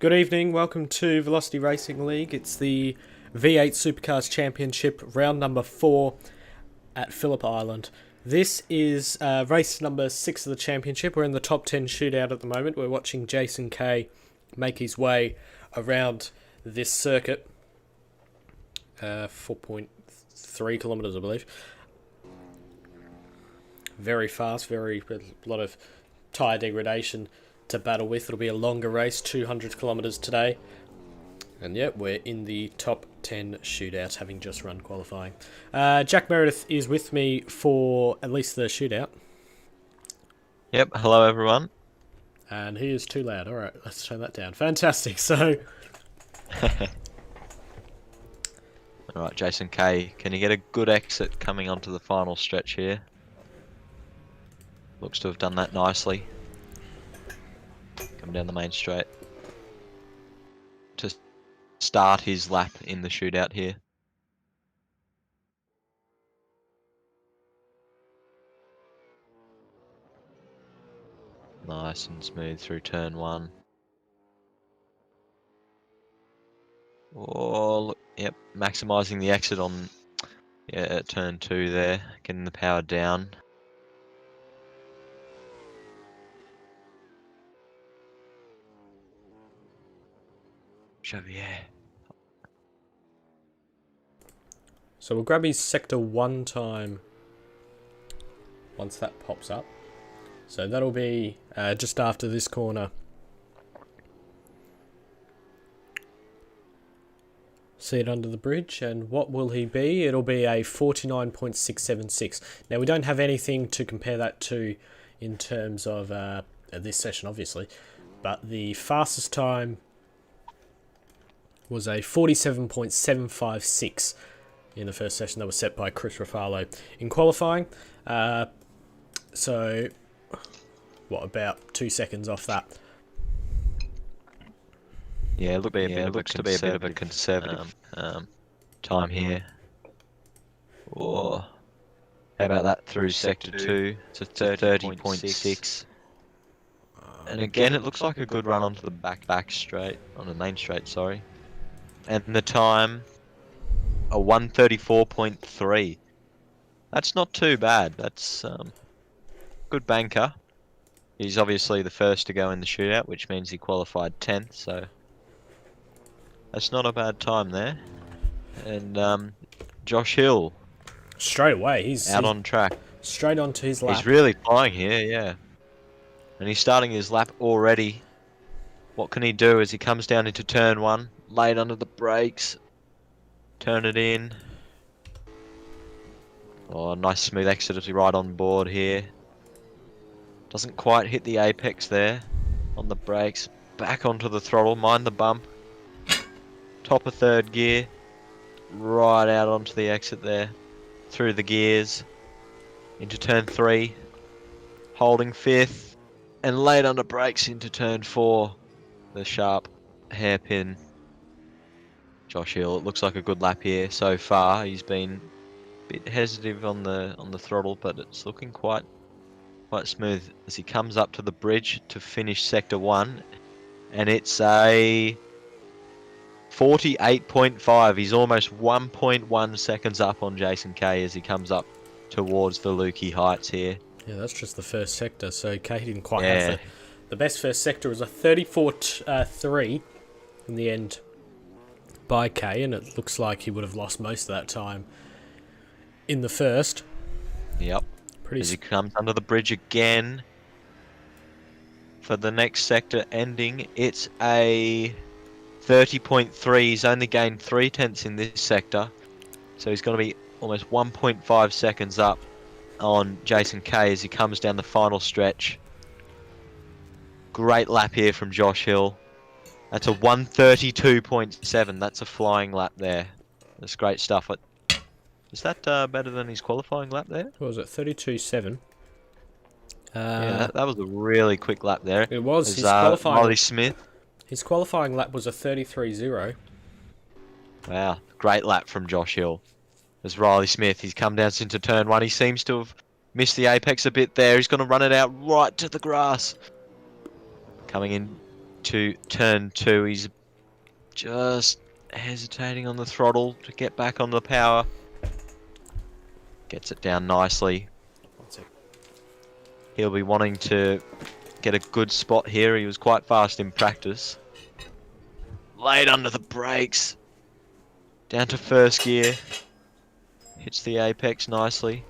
Good evening, welcome to Velocity Racing League. It's the V8 Supercars Championship, round number 4 at Phillip Island. This is race number 6 of the championship. We're in the top 10 shootout at the moment. We're watching Jason Kay make his way around this circuit. 4.3 kilometres, I believe. Very fast, a lot of tyre degradation to battle with. It'll be a longer race, 200 kilometres today. And yeah, we're in the top 10 shootout, having just run qualifying. Jack Meredith is with me for at least the shootout. Yep, hello everyone. And he is too loud. Alright, let's turn that down. Fantastic, so... Alright, Jason Kay, can you get a good exit coming onto the final stretch here? Looks to have done that nicely. Coming down the main straight. To start his lap in the shootout here. Nice and smooth through turn 1. Oh, look, yep, maximising the exit on turn 2 there, getting the power down. Yeah. So we'll grab his sector 1 time once that pops up. So that'll be just after this corner. See it under the bridge, and what will he be? It'll be a 49.676. Now we don't have anything to compare that to in terms of this session, obviously, but the fastest time was a 47.756 in the first session that was set by Chris Ruffalo in qualifying. So, what, about 2 seconds off that? Yeah, it looks to be a bit of a conservative time here. Or how about that through sector 2? It's a 30.6. And again, it looks like a good run onto the back straight, on the main straight, sorry. And the time, a 134.3. That's not too bad. That's good banker. He's obviously the first to go in the shootout, which means he qualified 10th, so that's not a bad time there. And Josh Hill, Straight away, he's on track. Straight onto his lap. He's really flying here, yeah. And he's starting his lap already. What can he do as he comes down into turn 1? Late under the brakes. Turn it in. Oh, nice smooth exit as we ride on board here. Doesn't quite hit the apex there. On the brakes. Back onto the throttle. Mind the bump. Top of 3rd gear. Right out onto the exit there. Through the gears. Into turn 3. Holding 5th. And late under brakes into turn 4. The sharp hairpin. Josh Hill, it looks like a good lap here so far. He's been a bit hesitant on the throttle, but it's looking quite smooth as he comes up to the bridge to finish sector 1, and it's a 48.5. He's almost 1.1 seconds up on Jason Kay as he comes up towards the Lukey Heights here. Yeah, that's just the first sector, so Kay didn't quite have the best first sector. Was a 34.3 in the end by Kay, and it looks like he would have lost most of that time in the first. Yep. As he comes under the bridge again for the next sector ending, it's a 30.3. He's only gained 0.3 in this sector, so he's going to be almost 1.5 seconds up on Jason Kay as he comes down the final stretch. Great lap here from Josh Hill. That's a 132.7. That's a flying lap there. That's great stuff. Is that better than his qualifying lap there? What was it? 32.7. Yeah, that was a really quick lap there. It was. His qualifying. Riley Smith. His qualifying lap was a 33.0. Wow, great lap from Josh Hill. There's Riley Smith. He's come down into turn 1. He seems to have missed the apex a bit there. He's going to run it out right to the grass. Coming in to turn 2. He's just hesitating on the throttle to get back on the power. Gets it down nicely. He'll be wanting to get a good spot here. He was quite fast in practice. Laid under the brakes. Down to first gear. Hits the apex nicely.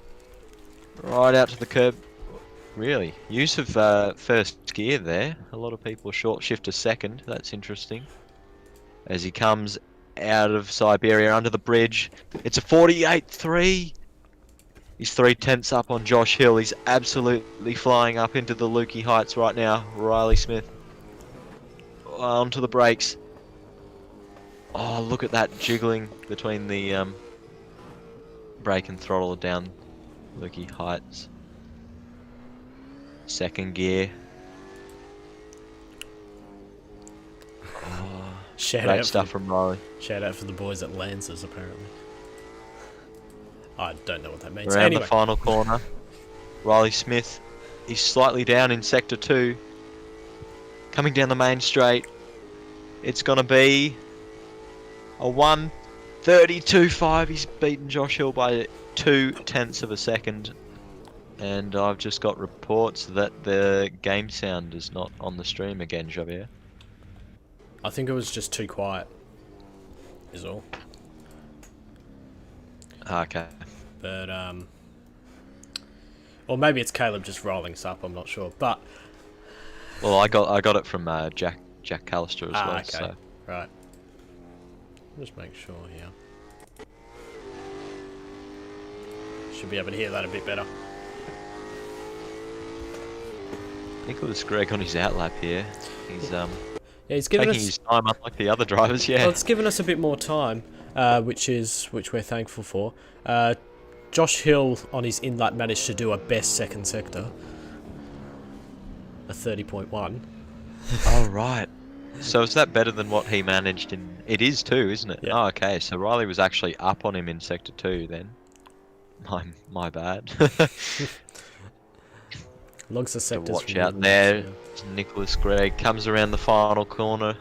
Right out to the curb. Really? Use of first gear there. A lot of people short shift to second. That's interesting. As he comes out of Siberia under the bridge. It's a 48.3. He's 3/10 up on Josh Hill. He's absolutely flying up into the Lukey heights right now. Riley Smith. Onto the brakes. Oh, look at that jiggling between the brake and throttle down Lukey heights. Second gear. Oh, great stuff from Riley. Shout out for the boys at Lancers, apparently. I don't know what that means. Around Anyway. the final corner. Riley Smith. He's slightly down in sector 2. Coming down the main straight. It's going to be a 1:32.5. He's beaten Josh Hill by 0.2 of a second. And I've just got reports that the game sound is not on the stream again, Javier. I think it was just too quiet, is all. Okay. But, or maybe it's Caleb just rolling us up, I'm not sure. But Well, I got it from Jack Callister as well. okay. So. Right. Just make sure here. Should be able to hear that a bit better. Nicholas Gregg on his outlap here. He's yeah, he's given taking us his time, unlike the other drivers. Yeah. well, it's given us a bit more time, which we're thankful for. Josh Hill on his in-lap managed to do a best second sector, a 30.1. Oh right. So is that better than what he managed in? It is too, isn't it? Yeah. Oh, okay. So Riley was actually up on him in sector 2 then. My bad. Logs the So sectors. watch from out the there. yeah. Nicholas Gregg comes around the final corner.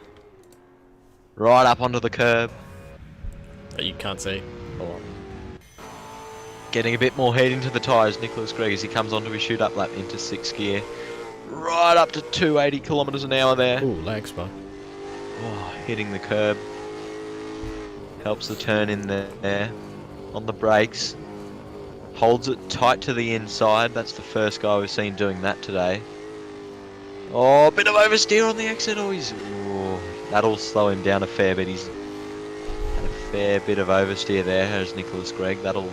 Right up onto the curb. That you can't see. Oh, Getting a bit more heat into the tyres, Nicholas Gregg, as he comes onto his shoot-up lap into 6th gear. Right up to 280 kilometres an hour there. ooh, lag spot. Oh, hitting the curb. Helps the turn in there. On the brakes. Holds it tight to the inside. That's the first guy we've seen doing that today. Oh, a bit of oversteer on the exit. That'll slow him down a fair bit. He's had a fair bit of oversteer there, has Nicholas Gregg. That'll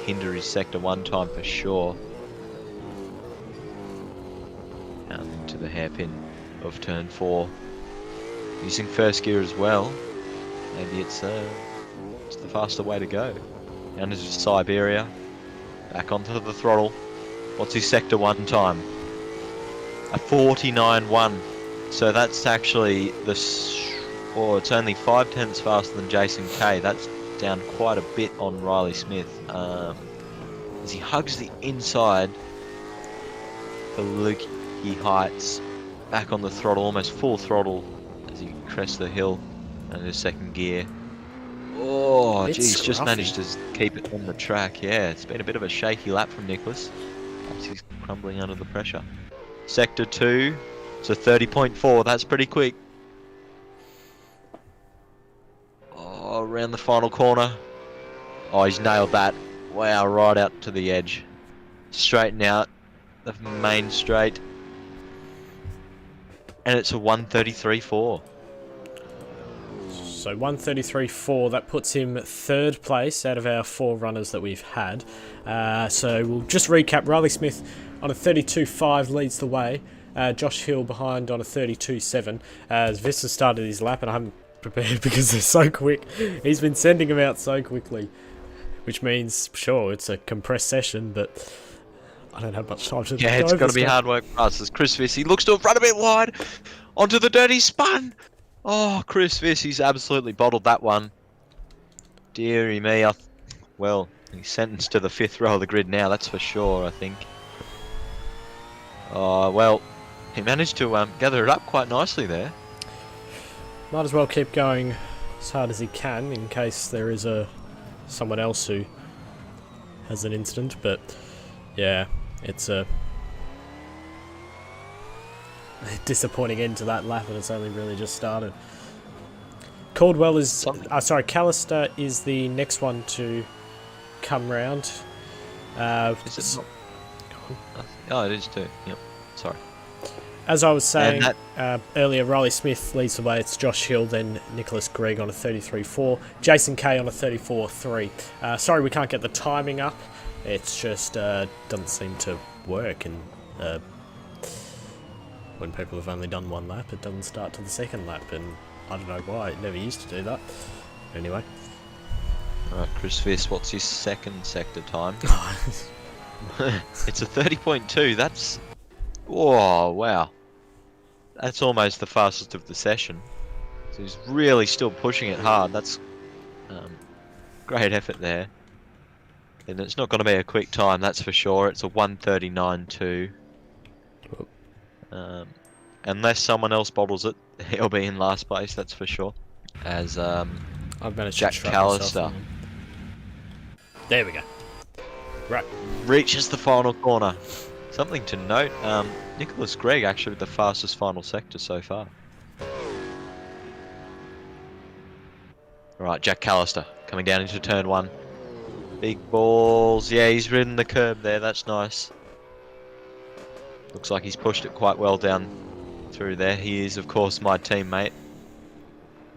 hinder his sector 1 time for sure. Down into the hairpin of turn 4. Using first gear as well. Maybe it's the faster way to go. Down into Siberia. Back onto the throttle. What's his sector 1 time? A 49.1. So that's actually it's only 5/10 faster than Jason Kay. That's down quite a bit on Riley Smith. As he hugs the inside for Lukey heights. Back on the throttle, almost full throttle as he crests the hill and his second gear. Oh, geez, just managed to keep it on the track. Yeah, it's been a bit of a shaky lap from Nicholas. Perhaps he's crumbling under the pressure. Sector 2, it's a 30.4. That's pretty quick. Oh, around the final corner. Oh, he's nailed that. Wow, right out to the edge. Straighten out the main straight. And it's a 1:33.4. So 1:33.4, that puts him 3rd place out of our 4 runners that we've had. So we'll just recap. Riley Smith on a 32.5 leads the way. Josh Hill behind on a 32.7. As Vista started his lap, and I haven't prepared because they're so quick. He's been sending them out so quickly, which means, sure, it's a compressed session, but I don't have much time to Yeah, it's going to be hard work for us as Chris Vissy looks to have run a bit wide onto the dirty spun. Oh, Chris Vissy's absolutely bottled that one. Deary me. Well, he's sentenced to the 5th row of the grid now, that's for sure, I think. Oh, well, He managed to gather it up quite nicely there. Might as well keep going as hard as he can in case there is someone else who has an incident. But yeah, it's a disappointing end to that lap, and it's only really just started. Caldwell is... Callister is the next one to come round. Is it not? Oh, it is too. Yep. Sorry. As I was saying earlier, Riley Smith leads the way. It's Josh Hill, then Nicholas Gregg on a 33.4. Jason Kay on a 34.3. Sorry we can't get the timing up. It's just doesn't seem to work. And when people have only done one lap, it doesn't start to the second lap. And I don't know why. It never used to do that. Anyway. Alright, Chris Fiss, what's his second sector time? It's a 30.2. That's... Oh, wow. That's almost the fastest of the session. So he's really still pushing it hard. That's great effort there. And it's not going to be a quick time, that's for sure. It's a 1:39.2. Unless someone else bottles it, he'll be in last place, that's for sure. As I've managed Jack to Callister. There we go. Right. Reaches the final corner. Something to note, Nicholas Gregg actually the fastest final sector so far. Alright, Jack Callister coming down into turn 1. Big balls. Yeah, he's ridden the curb there, that's nice. Looks like he's pushed it quite well down through there. He is, of course, my teammate.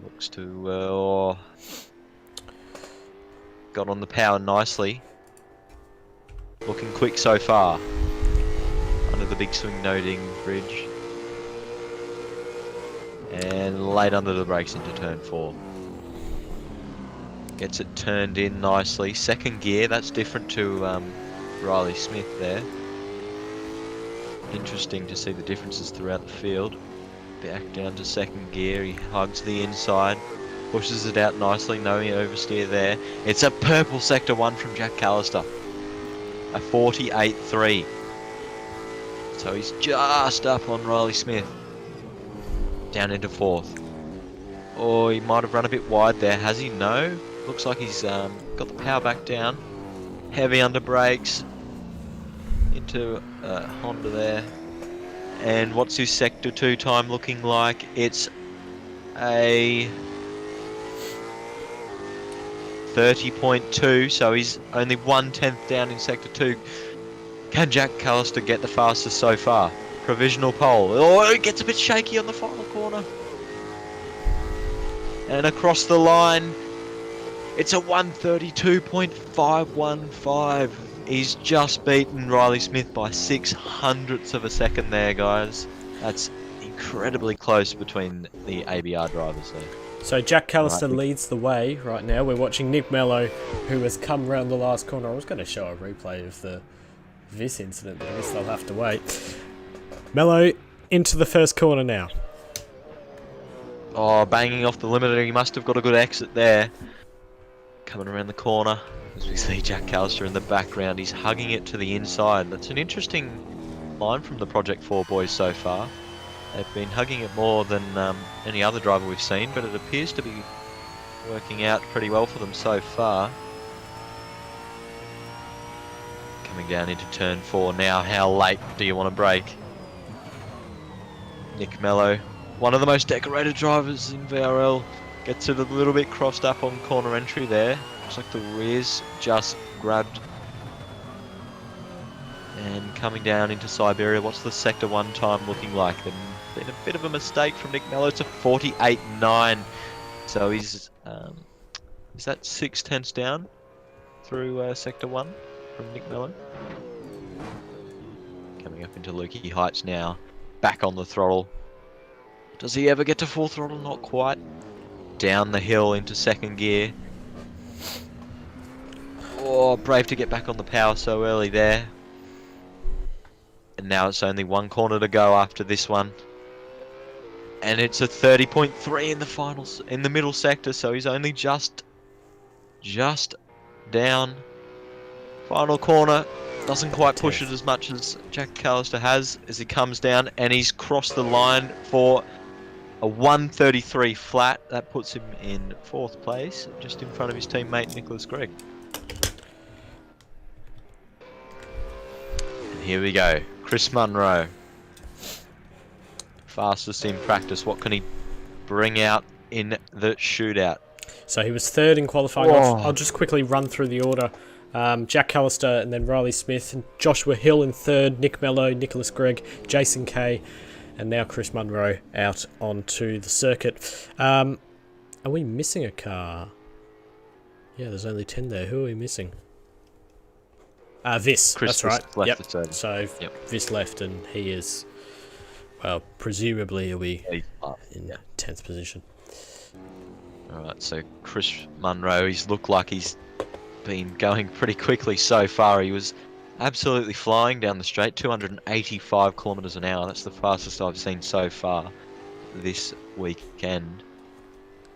Looks to... got on the power nicely. Looking quick so far. Under the big swing noting bridge. And late under the brakes into turn 4. Gets it turned in nicely. Second gear, that's different to Riley Smith there. Interesting to see the differences throughout the field. Back down to second gear, he hugs the inside. Pushes it out nicely, no oversteer there. It's a purple sector 1 from Jack Callister. A 48.3. So he's just up on Riley Smith. Down into 4th. Oh, he might have run a bit wide there, has he? No. Looks like he's got the power back down. Heavy under brakes. Into Honda there. And what's his sector 2 time looking like? It's a 30.2, so he's only 1/10 down in sector 2. Can Jack Callister get the fastest so far? Provisional pole. Oh, it gets a bit shaky on the final corner. And across the line, it's a 1:32.515. He's just beaten Riley Smith by 0.06 of a second there, guys. That's incredibly close between the ABR drivers there. So Jack Callister leads the way right now. We're watching Nick Mello, who has come round the last corner. I was going to show a replay of this incident, but I guess they'll have to wait. Mello into the first corner now. Oh, banging off the limiter. He must have got a good exit there. Coming around the corner. As we see Jack Callister in the background, he's hugging it to the inside. That's an interesting line from the Project 4 boys so far. They've been hugging it more than any other driver we've seen, but it appears to be working out pretty well for them so far. Coming down into turn 4 now. How late do you want to brake? Nick Mello, one of the most decorated drivers in VRL, gets it a little bit crossed up on corner entry there. Looks like the rear's just grabbed. And coming down into Siberia, what's the sector 1 time looking like? There's been a bit of a mistake from Nick Mello. It's a 48.9. So he's, is that 0.6 down through sector 1 from Nick Mello? Coming up into Lukey Heights now. Back on the throttle. Does he ever get to full throttle? Not quite. Down the hill into second gear. Oh, brave to get back on the power so early there. And now it's only one corner to go after this one. And it's a 30.3 in the finals, in the middle sector, so he's only just down. Final corner. Doesn't quite push it as much as Jack Callister has as he comes down, and he's crossed the line for a 133 flat. That puts him in 4th place, just in front of his teammate Nicholas Gregg. And here we go. Chris Munro. Fastest in practice. What can he bring out in the shootout? So he was 3rd in qualifying. Oh. I'll just quickly run through the order. Jack Callister and then Riley Smith and Joshua Hill in 3rd, Nick Mello, Nicholas Gregg, Jason Kay, and now Chris Munro out onto the circuit. Are we missing a car? Yeah, there's only 10 there. Who are we missing? Vis. Chris That's right. left Yep. the third. So Yep. Vis left, and he is, well, presumably he'll be in 10th position. Alright, so Chris Munro, he's looked like he's been going pretty quickly so far. He was absolutely flying down the straight, 285 kilometers an hour. That's the fastest I've seen so far this weekend.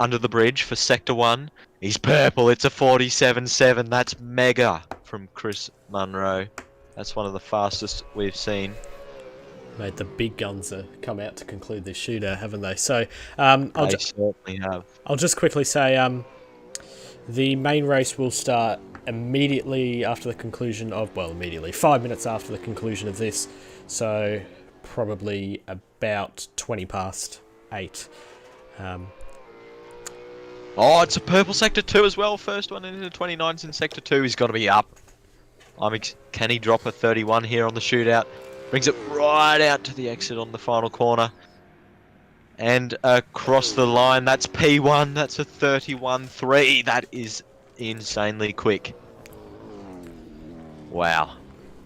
Under the bridge for Sector 1, he's purple. It's a 47.7. That's mega from Chris Munro. That's one of the fastest we've seen. Mate, the big guns have come out to conclude this shootout, haven't they? So They certainly have. I'll just quickly say the main race will start immediately after the conclusion of, well, immediately, 5 minutes after the conclusion of this. So probably about 20 past 8. Oh, it's a purple Sector 2 as well. First one into 29s in Sector 2. He's got to be up. Can he drop a 31 here on the shootout? Brings it right out to the exit on the final corner. And across the line, that's P1. That's a 31.3. That is insanely quick. Wow.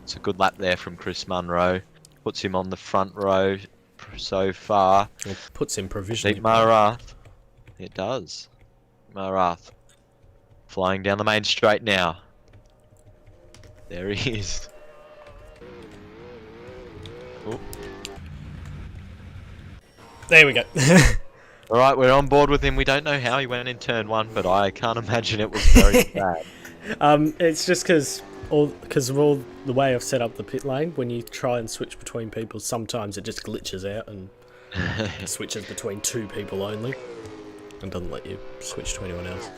It's a good lap there from Chris Munro. Puts him on the front row so far. Or puts him provisionally. Marath. It does. Marath. Flying down the main straight now. There he is. Ooh. There we go. Alright, we're on board with him. We don't know how he went in turn 1, but I can't imagine it was very bad. It's just because of all the way I've set up the pit lane. When you try and switch between people, sometimes it just glitches out and switches between 2 people only, and doesn't let you switch to anyone else.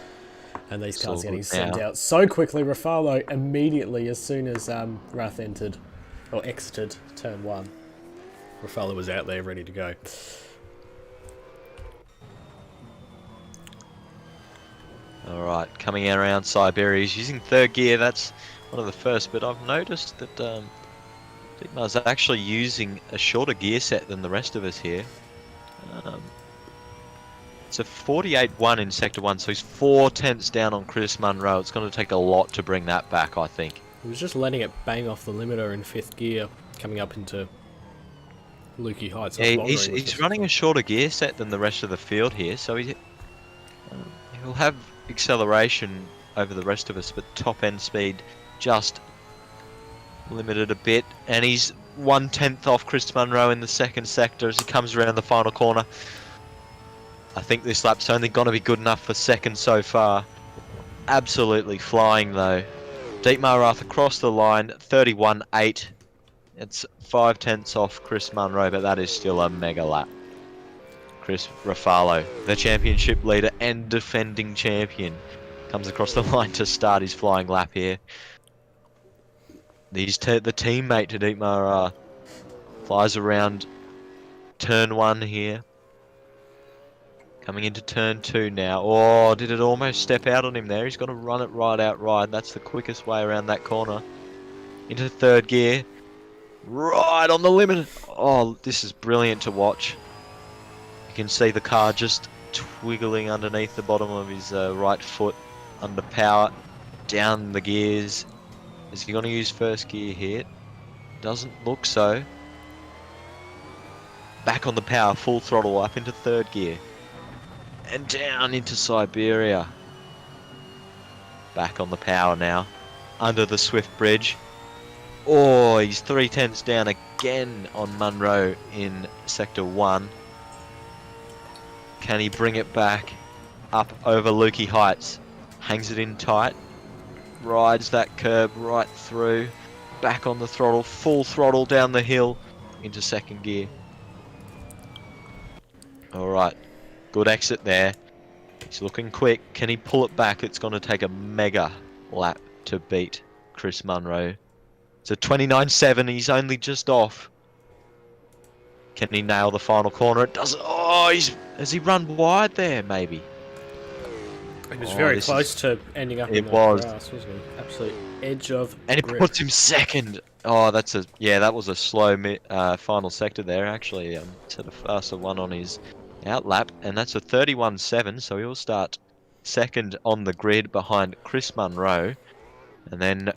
And these cars getting sent out so quickly. Rafalo immediately, as soon as Rath entered or exited turn 1, Rafalo was out there ready to go. Alright, coming out around Siberia. He's using 3rd gear. That's one of the first, but I've noticed that Dietmar's actually using a shorter gear set than the rest of us here. It's a 48.1 in Sector 1, so he's 4 tenths down on Chris Munro. It's going to take a lot to bring that back, I think. He was just letting it bang off the limiter in 5th gear, coming up into Lukey Heights. Yeah, he's running a shorter gear set than the rest of the field here, so he'll have acceleration over the rest of us, but top end speed just limited a bit. And he's 1/10 off Chris Munro in the 2nd sector as he comes around the final corner. I think this lap's only going to be good enough for 2nd so far. Absolutely flying though. Dietmar across the line, 31.8. It's 5/10 off Chris Munro, but that is still a mega lap. Chris Rafalo, the championship leader and defending champion, comes across the line to start his flying lap here. The teammate to Dietmar flies around turn 1 here. Coming into turn 2 now. Oh, did it almost step out on him there? He's got to run it right out wide. That's the quickest way around that corner. Into 3rd gear. Right on the limit. Oh, this is brilliant to watch. You can see the car just twiggling underneath the bottom of his right foot under power. Down the gears. Is he going to use 1st gear here? Doesn't look so. Back on the power, full throttle up into 3rd gear. And down into Siberia. Back on the power now. Under the Swift Bridge. Oh, he's 3/10 down again on Munro in Sector 1. Can he bring it back up over Lukey Heights? Hangs it in tight. Rides that curb right through. back on the throttle, full throttle down the hill into second gear. Alright, good exit there. He's looking quick. Can he pull it back? It's going to take a mega lap to beat Chris Munro. It's a 29.7. He's only just off. Can he nail the final corner? It doesn't. Oh, has he run wide there? Maybe. He was very close to ending up in the was. grass, wasn't he? Absolute edge of And it grip. puts him second. Oh, that was a slow final sector there. Actually, sort of faster one on his outlap, and that's a 31.7. So he'll start second on the grid behind Chris Munro, and then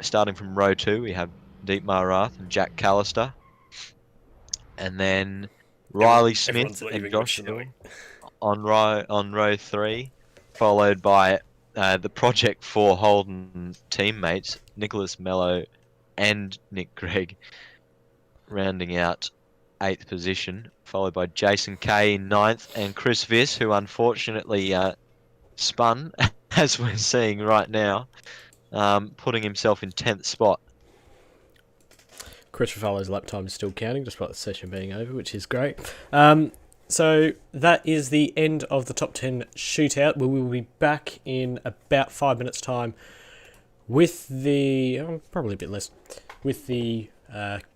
starting from row 2, we have Dietmar Rath and Jack Callister. And then Riley Smith and Josh on row 3, followed by the Project 4 Holden teammates, Nicholas Mello and Nick Gregg, rounding out 8th position, followed by Jason Kay in 9th, and Chris Viss, who unfortunately spun, as we're seeing right now, putting himself in 10th spot. Chris Ravallo's lap time is still counting, despite the session being over, which is great. So that is the end of the top 10 shootout. We will be back in about 5 minutes' time with the, probably a bit less, with the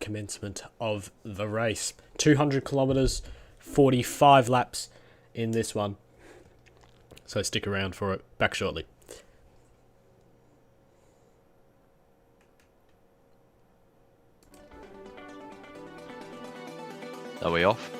commencement of the race. 200 kilometres, 45 laps in this one. So stick around for it. Back shortly. Are we off?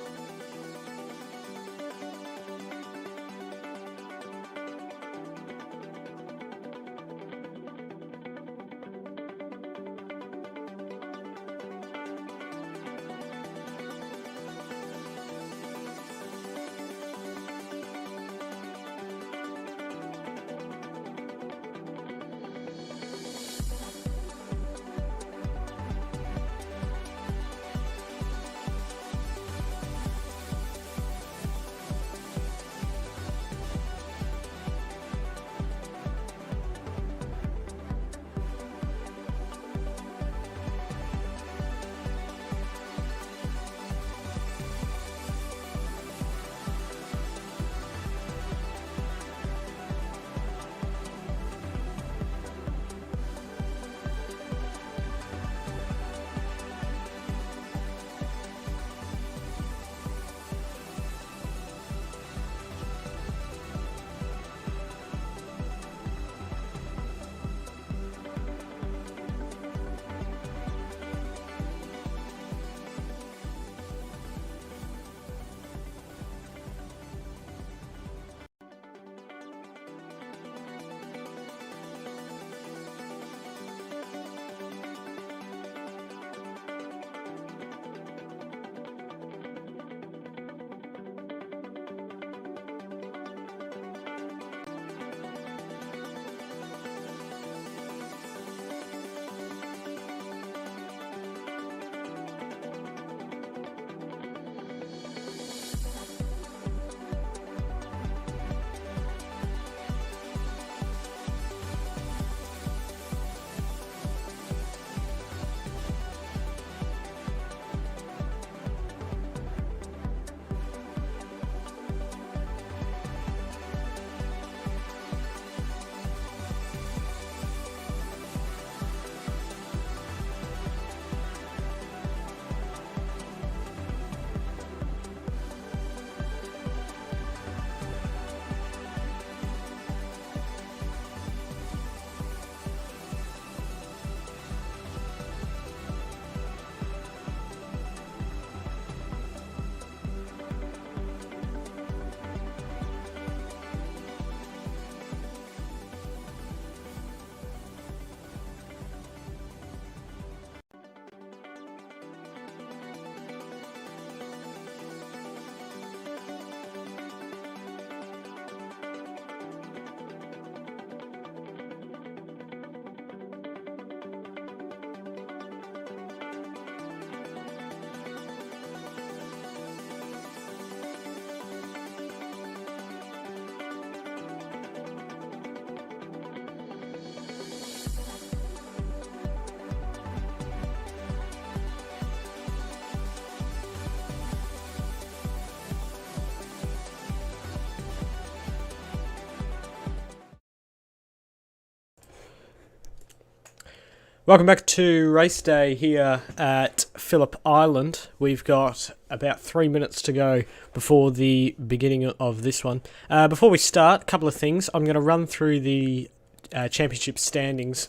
Welcome back to race day here at Phillip Island. We've got about 3 minutes to go before the beginning of this one. Before we start, a couple of things. I'm going to run through the championship standings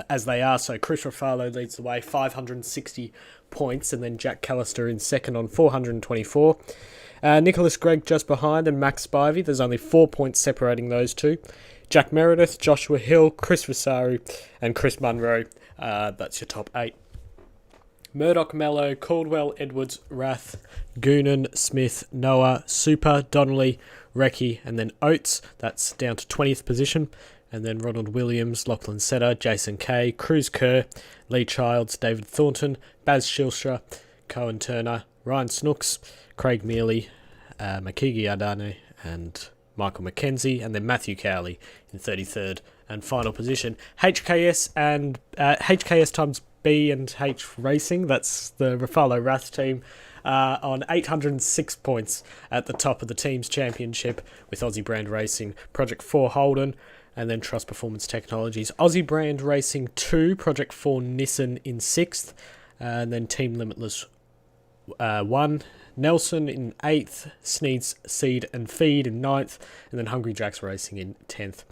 as they are. So Chris Ruffalo leads the way, 560 points, and then Jack Callister in second on 424. Nicholas Gregg just behind, and Max Spivey. There's only 4 points separating those two. Jack Meredith, Joshua Hill, Chris Visaru, and Chris Munro. That's your top 8. Murdock, Mello, Caldwell, Edwards, Rath, Goonan, Smith, Noah, Super, Donnelly, Recce, and then Oates. That's down to 20th position. And then Ronald Williams, Lachlan Setter, Jason Kay, Cruz Kerr, Lee Childs, David Thornton, Baz Shilstra, Cohen Turner, Ryan Snooks, Craig Mealy, Makigi Adane, and Michael McKenzie, and then Matthew Cowley in 33rd and final position. HKS and HKS times B and H Racing, that's the Ruffalo Rath team, on 806 points at the top of the team's championship, with Aussie Brand Racing, Project 4 Holden, and then Trust Performance Technologies. Aussie Brand Racing 2, Project 4 Nissan in 6th, and then Team Limitless 1. Nelson in 8th, Sneeds Seed and Feed in 9th, and then Hungry Jacks Racing in 10th.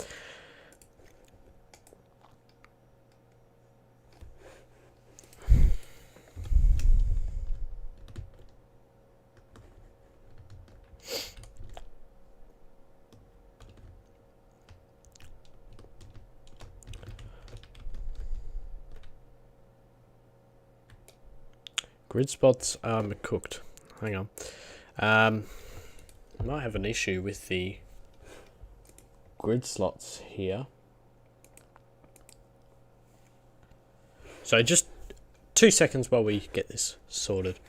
Grid spots are cooked. Hang on. I might have an issue with the grid slots here. So just 2 seconds while we get this sorted.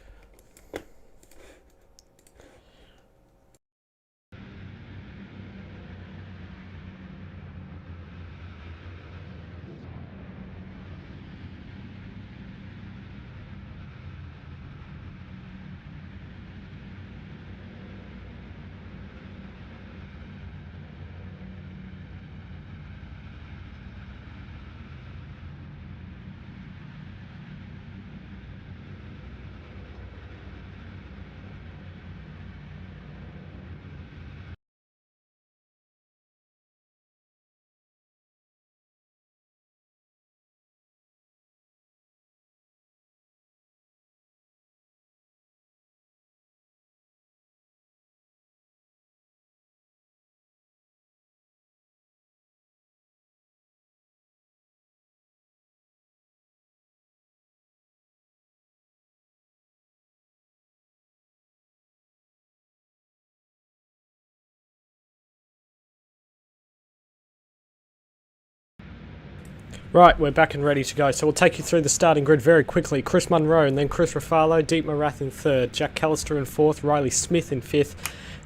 Right, we're back and ready to go. So we'll take you through the starting grid very quickly. Chris Munro and then Chris Ruffalo, Deep Marath in 3rd, Jack Callister in 4th, Riley Smith in 5th,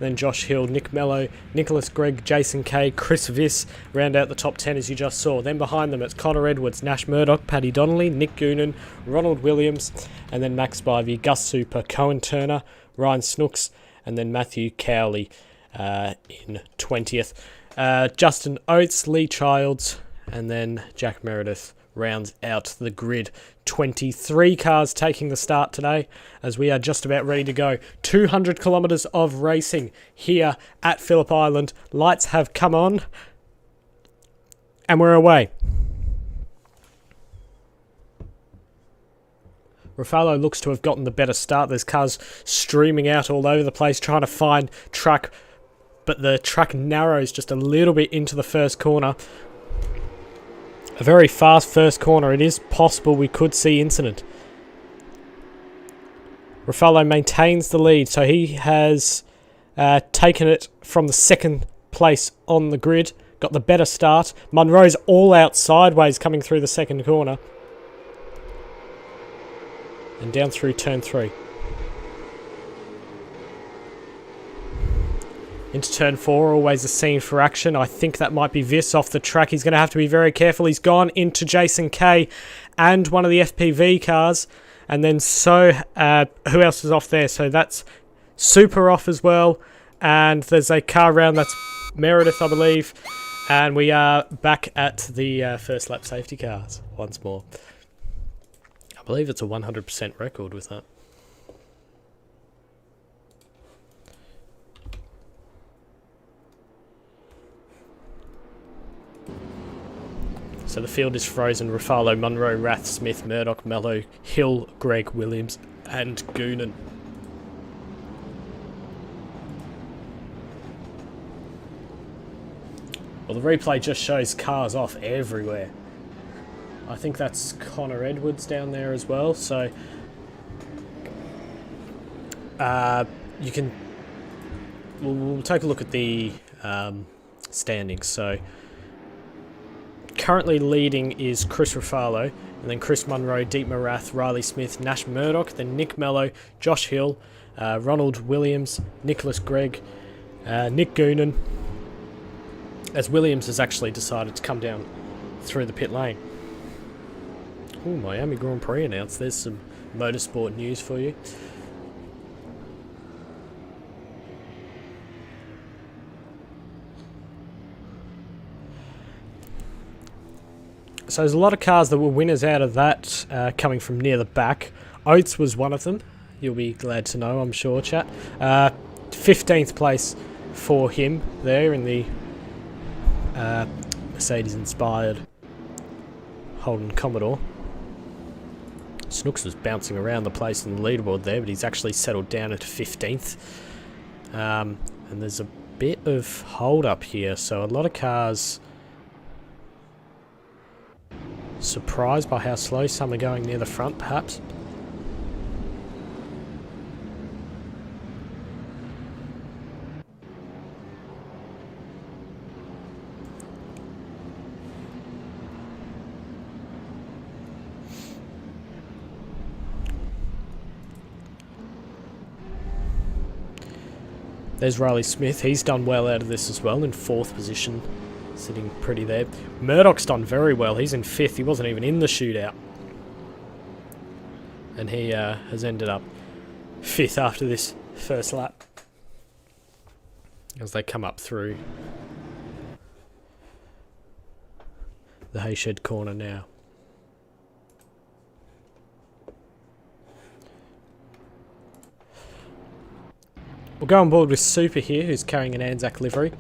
then Josh Hill, Nick Mello, Nicholas Gregg, Jason Kay, Chris Viss round out the top 10 as you just saw. Then behind them it's Connor Edwards, Nash Murdock, Paddy Donnelly, Nick Goonan, Ronald Williams, and then Max Spivey, Gus Super, Cohen Turner, Ryan Snooks, and then Matthew Cowley in 20th. Justin Oates, Lee Childs, and then Jack Meredith rounds out the grid. 23 cars taking the start today as we are just about ready to go. 200 kilometres of racing here at Phillip Island. Lights have come on and we're away. Ruffalo looks to have gotten the better start. There's cars streaming out all over the place trying to find track, but the track narrows just a little bit into the first corner. A very fast first corner. It is possible we could see incident. Ruffalo maintains the lead, so he has taken it from the second place on the grid. Got the better start. Munro's all out sideways coming through the second corner. And down through turn 3. Into turn 4, always a scene for action. I think that might be Viss off the track. He's going to have to be very careful. He's gone into Jason Kay and one of the FPV cars. And then who else is off there? So that's Super off as well. And there's a car round. That's Meredith, I believe. And we are back at the first lap safety cars once more. believe it's a 100% record with that. So the field is frozen. Ruffalo, Munro, Rath, Smith, Murdock, Mello, Hill, Greg, Williams and Goonan. Well, the replay just shows cars off everywhere. I think that's Connor Edwards down there as well, so you can... We'll take a look at the standings. So currently leading is Chris Ruffalo, and then Chris Munro, Deep Marath, Riley Smith, Nash Murdock, then Nick Mello, Josh Hill, Ronald Williams, Nicholas Gregg, Nick Goonan, as Williams has actually decided to come down through the pit lane. Ooh, Miami Grand Prix announced. There's some motorsport news for you. So there's a lot of cars that were winners out of that coming from near the back. Oates was one of them. You'll be glad to know, I'm sure, chat. 15th place for him there in the Mercedes-inspired Holden Commodore. Snooks was bouncing around the place in the leaderboard there, but he's actually settled down into 15th. And there's a bit of hold up here, so a lot of cars surprised by how slow some are going near the front, perhaps. There's Riley Smith. He's done well out of this as well, in 4th position, sitting pretty there. Murdock's done very well. He's in 5th. He wasn't even in the shootout. And he has ended up 5th after this first lap, as they come up through the Hayshed corner now. We'll go on board with Super here, who's carrying an Anzac livery,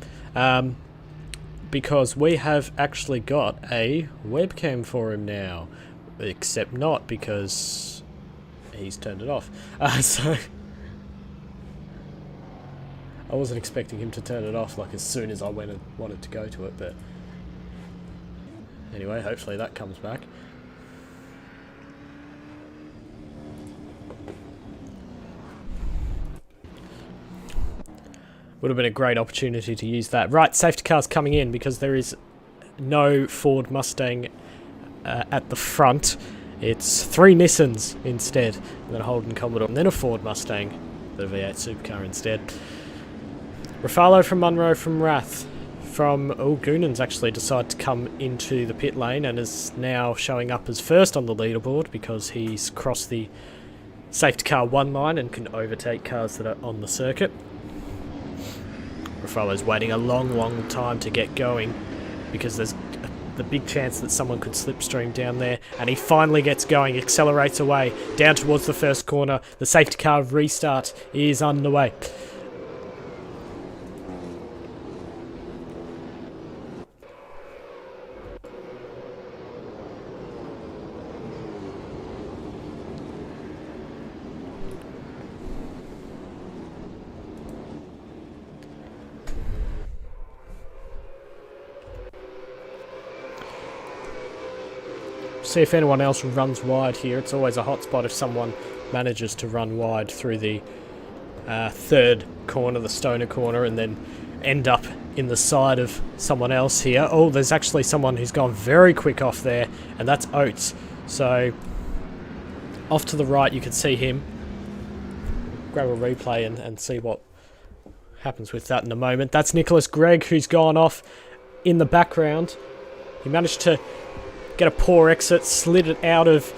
because we have actually got a webcam for him now, except not, because he's turned it off. So I wasn't expecting him to turn it off like as soon as I went and wanted to go to it, but anyway, hopefully that comes back. Would have been a great opportunity to use that. Right, safety cars coming in because there is no Ford Mustang at the front. It's 3 Nissans instead, and then a Holden Commodore, and then a Ford Mustang, the V8 Supercar instead. Ruffalo from Munro from Rath. From Goonan's actually decided to come into the pit lane and is now showing up as first on the leaderboard because he's crossed the safety car 1 line and can overtake cars that are on the circuit. Ruffalo's waiting a long time to get going because there's the big chance that someone could slipstream down there, and he finally gets going, accelerates away down towards the first corner. The safety car restart is underway. See if anyone else runs wide here. It's always a hot spot if someone manages to run wide through the 3rd corner, the Stoner corner, and then end up in the side of someone else here. Oh, there's actually someone who's gone very quick off there, and that's Oates. So off to the right you can see him. Grab a replay and see what happens with that in a moment. That's Nicholas Gregg, who's gone off in the background. He managed to get a poor exit, slid it out of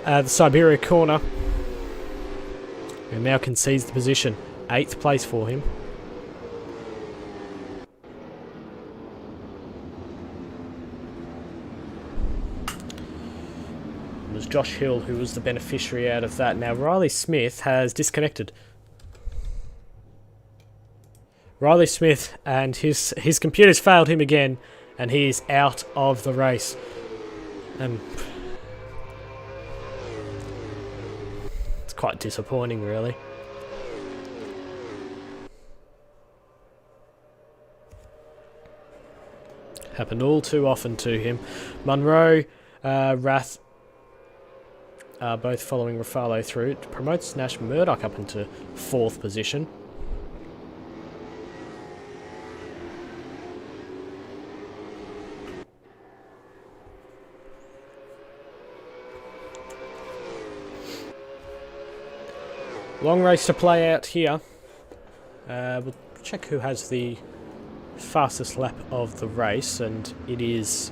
the Siberia corner, and now concedes the position. 8th place for him. I'm was Josh Hill who was the beneficiary out of that. Now Riley Smith has disconnected. Riley Smith and his computer's failed him again, and he is out of the race. And it's quite disappointing, really. Happened all too often to him. Munro, Rath are both following Rafalo through. It promotes Nash Murdock up into 4th position. Long race to play out here. We'll check who has the fastest lap of the race, and it is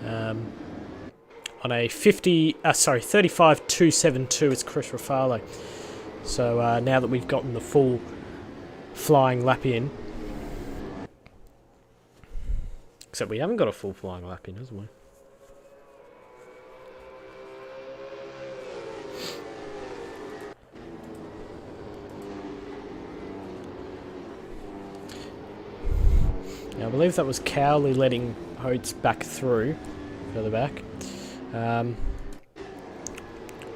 on a 35.272. It's Chris Rafalo. So now that we've gotten the full flying lap in, except we haven't got a full flying lap in, haven't we? Now, I believe that was Cowley letting Hodes back through, further back.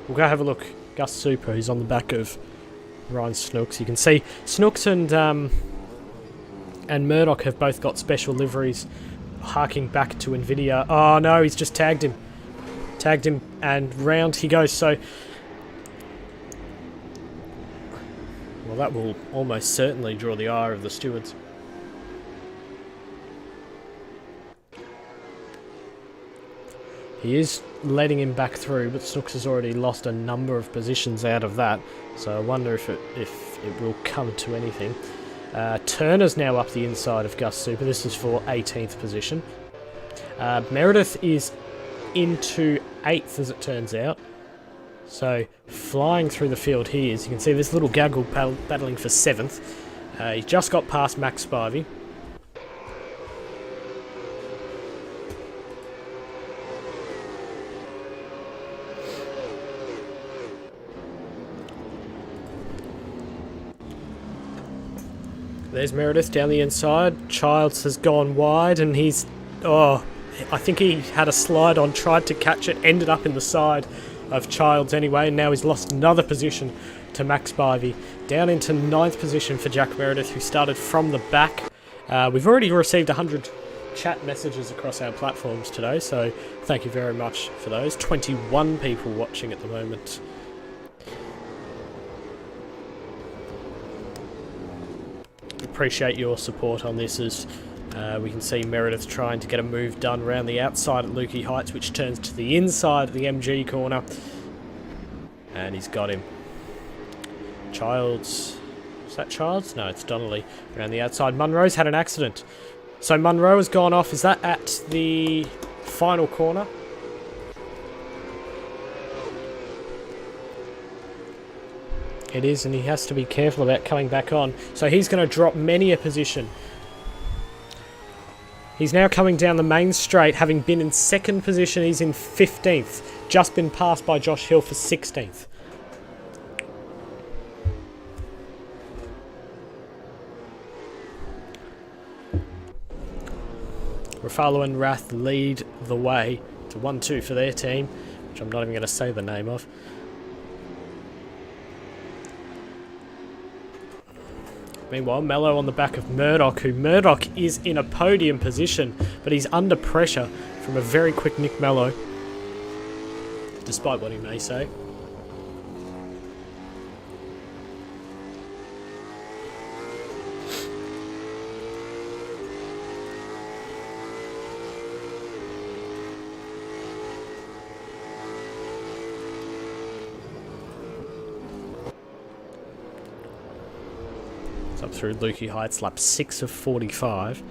We'll go have a look. Gus Super, who's on the back of Ryan Snooks. You can see Snooks and Murdock have both got special liveries, harking back to Nvidia. Oh no, he's just tagged him. Tagged him, and round he goes. So, well, that will almost certainly draw the ire of the stewards. He is letting him back through, but Snooks has already lost a number of positions out of that. So I wonder if it will come to anything. Turner's now up the inside of Gus Super. This is for 18th position. Meredith is into 8th, as it turns out. So flying through the field he is. You can see this little gaggle battling for 7th. He just got past Max Spivey. There's Meredith down the inside. Childs has gone wide, and he's... Oh, I think he had a slide on, tried to catch it, ended up in the side of Childs anyway, and now he's lost another position to Max Spivey. Down into 9th position for Jack Meredith, who started from the back. We've already received 100 chat messages across our platforms today, so thank you very much for those. 21 people watching at the moment. Appreciate your support on this, as we can see Meredith trying to get a move done around the outside at Lukey Heights, which turns to the inside of the MG corner, and he's got him. Childs, is that Childs? No, it's Donnelly around the outside. Munro's had an accident, so Munro has gone off. Is that at the final corner? It is, and he has to be careful about coming back on. So he's going to drop many a position. He's now coming down the main straight, having been in 2nd position. He's in 15th. Just been passed by Josh Hill for 16th. Rafalo and Rath lead the way to 1-2 for their team, which I'm not even going to say the name of. Meanwhile, Mello on the back of Murdock, who Murdock is in a podium position, but he's under pressure from a very quick Nick Mello, despite what he may say. Up through Lukey Heights, lap 6 of 45. You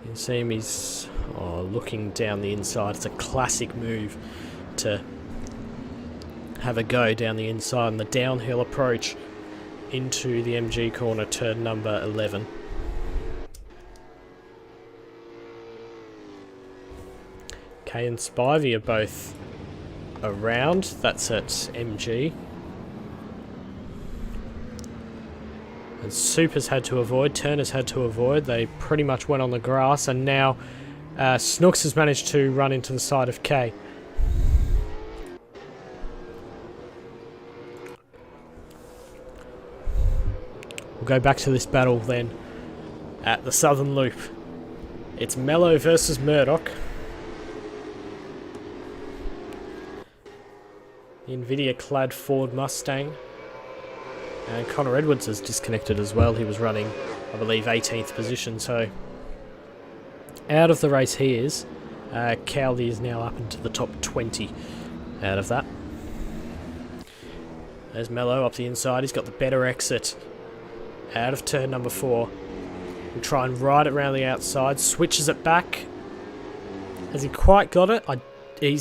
can see him, he's looking down the inside. It's a classic move to have a go down the inside and the downhill approach into the MG corner, turn number 11. Kay and Spivey are both around. That's at MG. And Super's had to avoid, Turner's had to avoid. They pretty much went on the grass, and now Snooks has managed to run into the side of K. We'll go back to this battle then at the Southern Loop. It's Mello versus Murdock. The Nvidia-clad Ford Mustang. And Connor Edwards is disconnected as well. He was running, I believe, 18th position. So out of the race he is. Cowley is now up into the top 20 out of that. There's Mello up the inside. He's got the better exit out of turn number 4. We'll try and ride it around the outside. Switches it back. Has he quite got it? He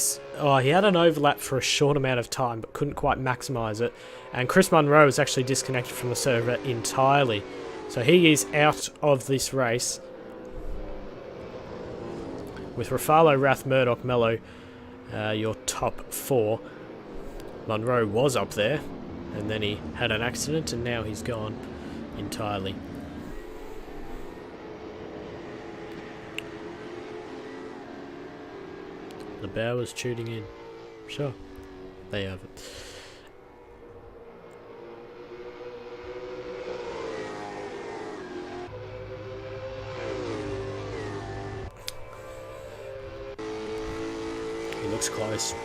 had an overlap for a short amount of time, but couldn't quite maximise it. And Chris Munro is actually disconnected from the server entirely. So he is out of this race. With Rafalo, Rath, Murdock, Mello, your top 4. Munro was up there, and then he had an accident, and now he's gone entirely. The Bowers tuning in. Sure. They have it. He looks close.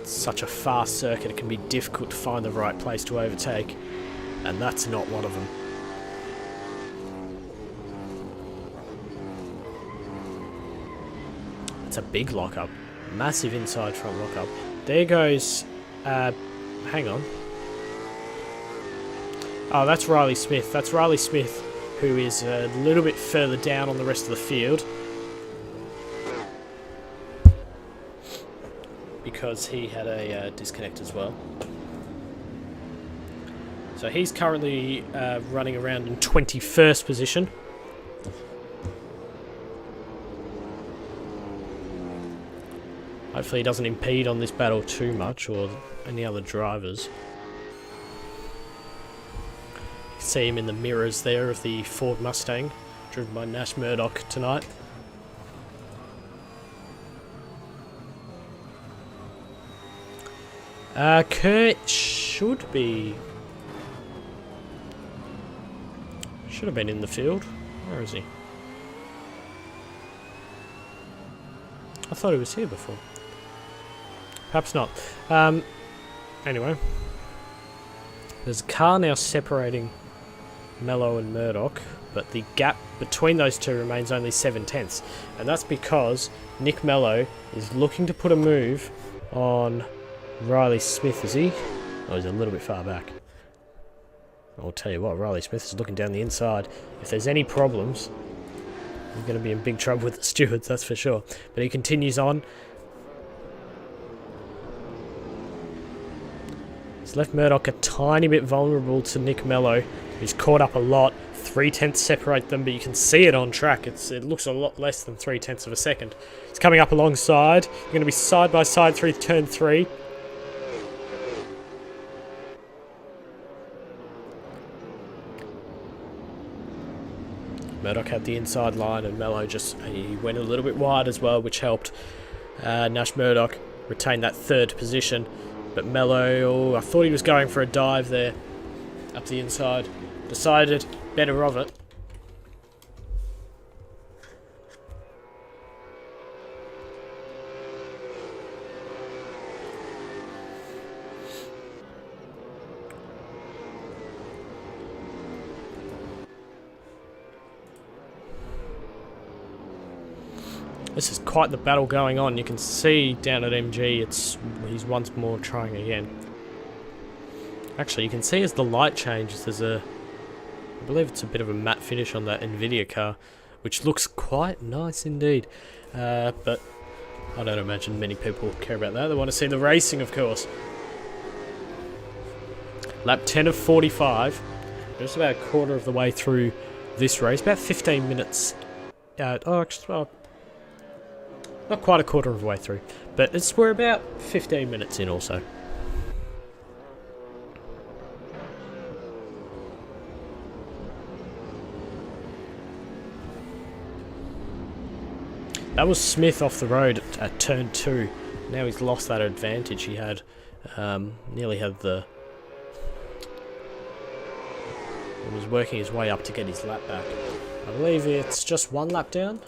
It's such a fast circuit, it can be difficult to find the right place to overtake. And that's not one of them. It's a big lockup. Massive inside front lockup. There goes... hang on. Oh, that's Riley Smith. That's Riley Smith, who is a little bit further down on the rest of the field. Because he had a disconnect as well. So he's currently running around in 21st position. Hopefully he doesn't impede on this battle too much, or any other drivers. You can see him in the mirrors there of the Ford Mustang, driven by Nash Murdock tonight. Kurt should have been in the field. Where is he? I thought he was here before. Perhaps not. Anyway. There's a car now separating Mello and Murdock, but the gap between those two remains only 7/10. And that's because Nick Mello is looking to put a move on Riley Smith, is he? Oh, he's a little bit far back. I'll tell you what, Riley Smith is looking down the inside. If there's any problems, he's going to be in big trouble with the stewards, that's for sure. But he continues on. He's left Murdock a tiny bit vulnerable to Nick Mello. He's caught up a lot. 3/10 separate them, but you can see it on track. It looks a lot less than 3/10 of a second. He's coming up alongside. You're going to be side by side through turn 3. Murdock had the inside line, and Mello he went a little bit wide as well, which helped Nash Murdock retain that 3rd position. But Mello, I thought he was going for a dive there up the inside. Decided better of it. This is quite the battle going on. You can see down at MG, he's once more trying again. Actually, you can see as the light changes, I believe it's a bit of a matte finish on that Nvidia car, which looks quite nice indeed. But I don't imagine many people care about that. They want to see the racing, of course. Lap 10 of 45. Just about a quarter of the way through this race. About 15 minutes. Not quite a quarter of the way through, but we're about 15 minutes in or so. That was Smith off the road at turn 2. Now he's lost that advantage he had. Nearly had the... He was working his way up to get his lap back. I believe it's just 1 lap down,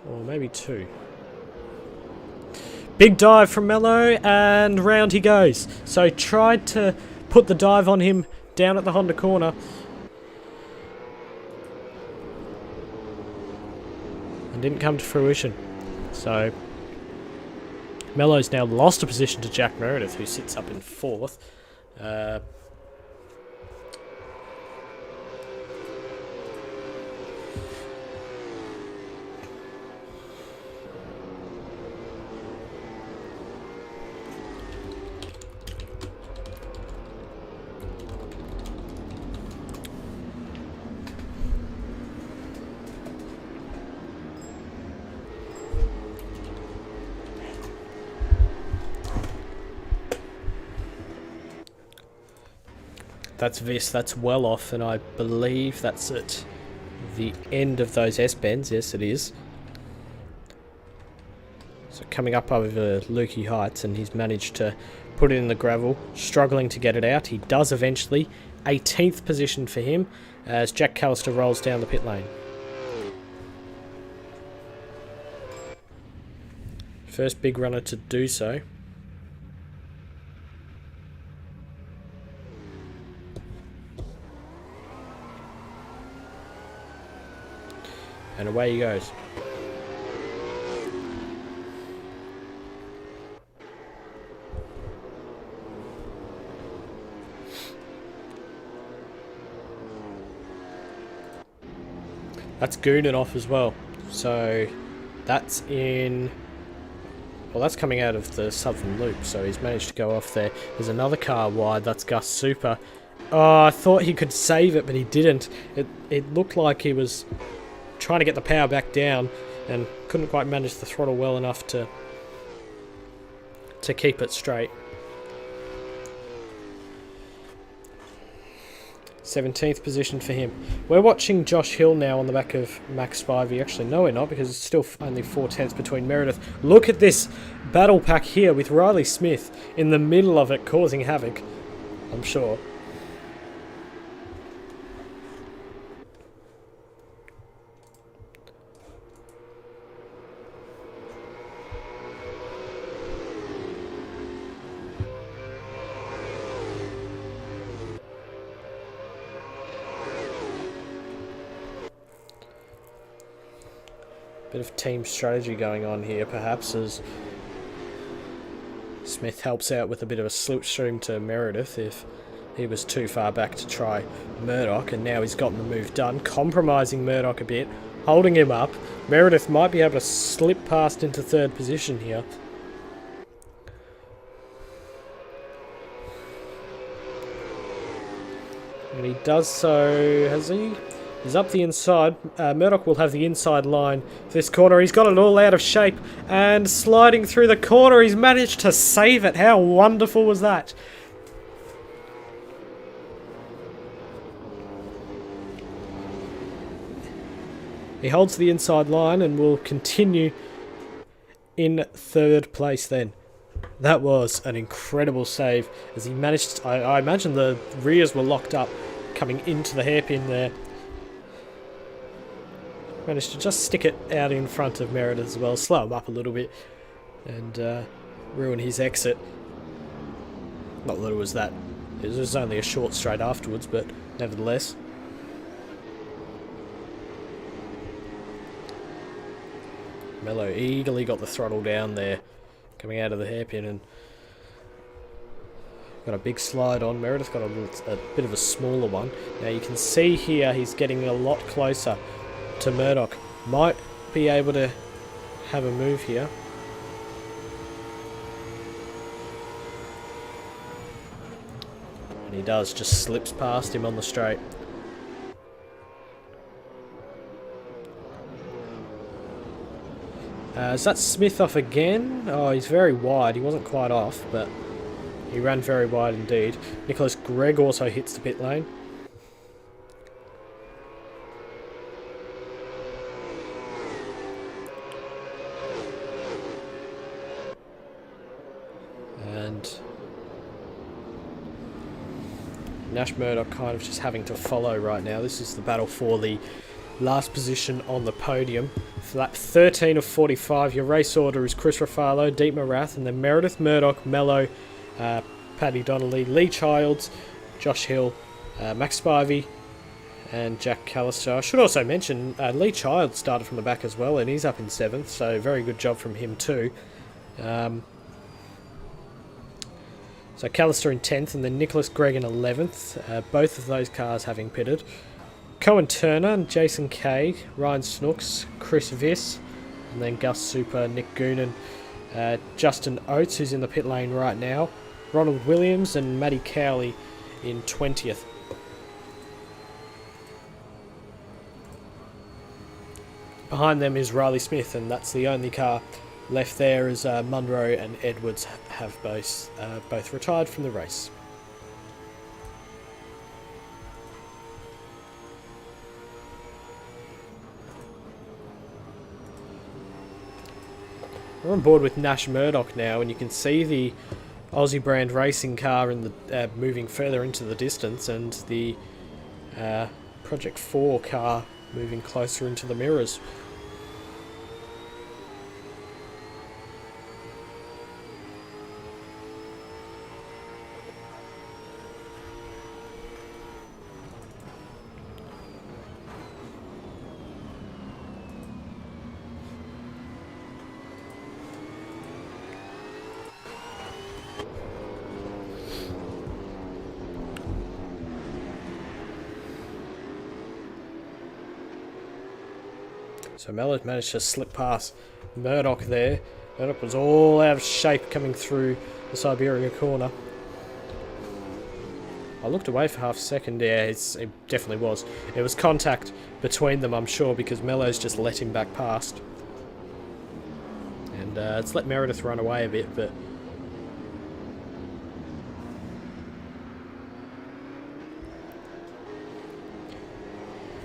or maybe 2. Big dive from Mello, and round he goes. So tried to put the dive on him down at the Honda corner. And didn't come to fruition. So Mello's now lost a position to Jack Meredith, who sits up in 4th. That's Viss, that's well off, and I believe that's at the end of those S-bends. Yes, it is. So coming up over Lukey Heights, and he's managed to put it in the gravel, struggling to get it out. He does eventually. 18th position for him as Jack Callister rolls down the pit lane. First big runner to do so. And away he goes. That's Goonan off as well. So that's in... Well, that's coming out of the southern loop, so he's managed to go off there. There's another car wide, that's Gus Super. Oh, I thought he could save it, but he didn't. It looked like he was trying to get the power back down and couldn't quite manage the throttle well enough to keep it straight. 17th position for him. We're watching Josh Hill now on the back of Max Spivey. Actually, no we're not, because it's still only 4 tenths between Meredith. Look at this battle pack here with Riley Smith in the middle of it, causing havoc, I'm sure. Bit of team strategy going on here, perhaps, as Smith helps out with a bit of a slipstream to Meredith if he was too far back to try Murdock, and now he's gotten the move done, compromising Murdock a bit, holding him up. Meredith might be able to slip past into 3rd position here. And he does so, has he? He's up the inside. Murdock will have the inside line this corner. He's got it all out of shape and sliding through the corner. He's managed to save it. How wonderful was that? He holds the inside line and will continue in 3rd place then. That was an incredible save as he managed to, I imagine the rears were locked up coming into the hairpin there. Managed to just stick it out in front of Meredith as well, slow him up a little bit and ruin his exit. Not that it was that. It was only a short straight afterwards, but nevertheless. Mello eagerly got the throttle down there, coming out of the hairpin, and got a big slide on. Meredith got a bit of a smaller one. Now you can see here he's getting a lot closer to Murdock. Might be able to have a move here. And he does, just slips past him on the straight. Is that Smith off again? Oh, he's very wide. He wasn't quite off, but he ran very wide indeed. Nicholas Gregg also hits the pit lane. And Nash Murdock kind of just having to follow right now. This is the battle for the last position on the podium. For lap 13 of 45, your race order is Chris Rafalo, Deep Marath, and then Meredith, Murdock, Mello, Paddy Donnelly, Lee Childs, Josh Hill, Max Spivey, and Jack Callister. I should also mention Lee Childs started from the back as well, and he's up in 7th, so very good job from him too. So Callister in 10th, and then Nicholas Gregg in 11th, both of those cars having pitted. Cohen Turner and Jason Kay, Ryan Snooks, Chris Viss, and then Gus Super, Nick Goonan, Justin Oates, who's in the pit lane right now, Ronald Williams, and Matty Cowley in 20th. Behind them is Riley Smith, and that's the only car left there, as Munro and Edwards have both retired from the race. We're on board with Nash Murdock now, and you can see the Aussie brand racing car in the moving further into the distance, and the Project 4 car moving closer into the mirrors. So Mello managed to slip past Murdock there. Murdock was all out of shape coming through the Siberia corner. I looked away for half a second. Yeah, it definitely was. It was contact between them, I'm sure, because Mello's just let him back past. And it's let Meredith run away a bit, but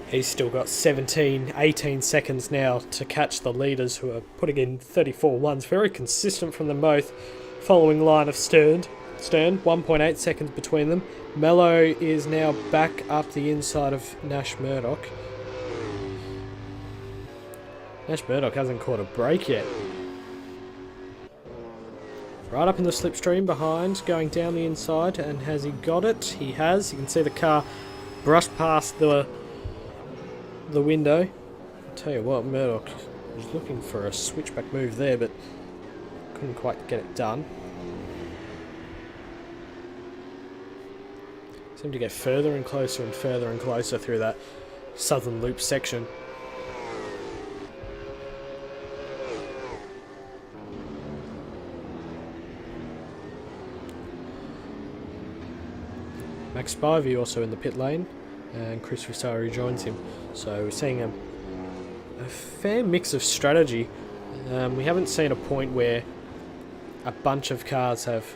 he's still got 18 seconds now to catch the leaders, who are putting in 34 ones. Very consistent from them both. Following line of Stern, 1.8 seconds between them. Mello is now back up the inside of Nash Murdock. Nash Murdock hasn't caught a break yet. Right up in the slipstream behind, going down the inside, and has he got it? He has. You can see the car brushed past the window. I'll tell you what, Murdock was looking for a switchback move there, but couldn't quite get it done. Seemed to get further and closer and further and closer through that southern loop section. Max Spivey also in the pit lane, and Chris Rissari joins him. So we're seeing a fair mix of strategy. We haven't seen a point where a bunch of cars have